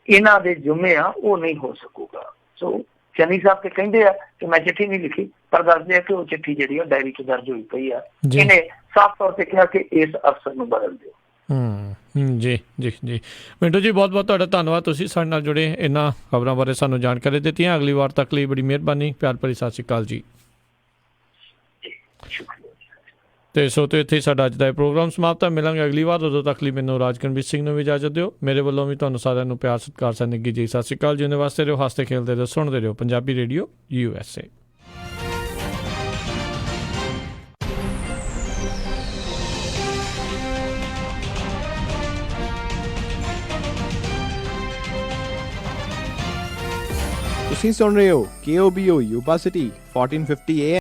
ਇਹਨਾਂ ਦੇ ਜ਼ਿੰਮੇ ਆ ਉਹ ਨਹੀਂ ਹੋ ਸਕੂਗਾ। ਸੋ ਚੰਨੀ ਸਾਹਿਬ ਤੇ ਕਹਿੰਦੇ ਆ ਕਿ ਮੈਂ ਚਿੱਠੀ ਨਹੀਂ ਲਿਖੀ, ਪਰ ਦੱਸਦੇ ਆ ਕਿ ਉਹ ਚਿੱਠੀ ਜਿਹੜੀ ਉਹ ਡਾਇਰੀ 'ਚ ਦਰਜ ਹੋਈ ਪਈ ਆ। ਇਹਨੇ ਸਾਫ਼ ਤੌਰ ਤੇ ਕਿਹਾ ਕਿ ਇਸ ਅਫਸਰ ਨੂੰ ਬਦਲ ਦਿਓ। ਜੀ ਜੀ ਜੀ। ਮਿੰਟੂ ਜੀ ਬਹੁਤ ਬਹੁਤ ਤੁਹਾਡਾ ਧੰਨਵਾਦ, ਤੁਸੀਂ ਸਾਡੇ ਨਾਲ ਜੁੜੇ, ਇਹਨਾਂ ਖਬਰਾਂ ਬਾਰੇ ਸਾਨੂੰ ਜਾਣਕਾਰੀ ਦਿੱਤੀਆਂ। ਅਗਲੀ ਵਾਰ ਤੱਕ ਲਈ ਬੜੀ ਮਿਹਰਬਾਨੀ। ਪਿਆਰ ਭਰੀ ਸਤਿ ਸ਼੍ਰੀ ਅਕਾਲ ਜੀ। ਤੇ ਸੋ ਤੇ ਇੱਥੇ ਸਾਡਾ ਅੱਜ ਦਾ ਇਹ ਪ੍ਰੋਗਰਾਮ ਸਮਾਪਤ ਹੈ। ਮਿਲਾਂਗੇ ਅਗਲੀ ਵਾਰ, ਉਦੋਂ ਤੱਕ ਲਈ ਮੈਨੂੰ ਰਾਜਕਨਵੀਰ ਸਿੰਘ ਨੂੰ ਵੀ ਇਜਾਜ਼ਤ ਦਿਓ। ਮੇਰੇ ਵੱਲੋਂ ਵੀ ਤੁਹਾਨੂੰ ਸਾਰਿਆਂ ਨੂੰ ਪਿਆਰ ਸਤਿਕਾਰ ਸਤਿ ਨਿੱਘੀ ਜੀ ਸਤਿ ਸ਼੍ਰੀ ਅਕਾਲ। ਜਿਉਂਦੇ ਵਾਸਤੇ ਰਹੋ, ਹੱਸਦੇ ਖੇਲਦੇ ਰਹੋ, ਸੁਣਦੇ ਰਹੋ ਪੰਜਾਬੀ ਰੇਡੀਓ USA। ਤੁਸੀਂ ਸੁਣ ਰਹੇ ਹੋ KOBO ਯੂਬਾ ਸਿਟੀ 1450 AM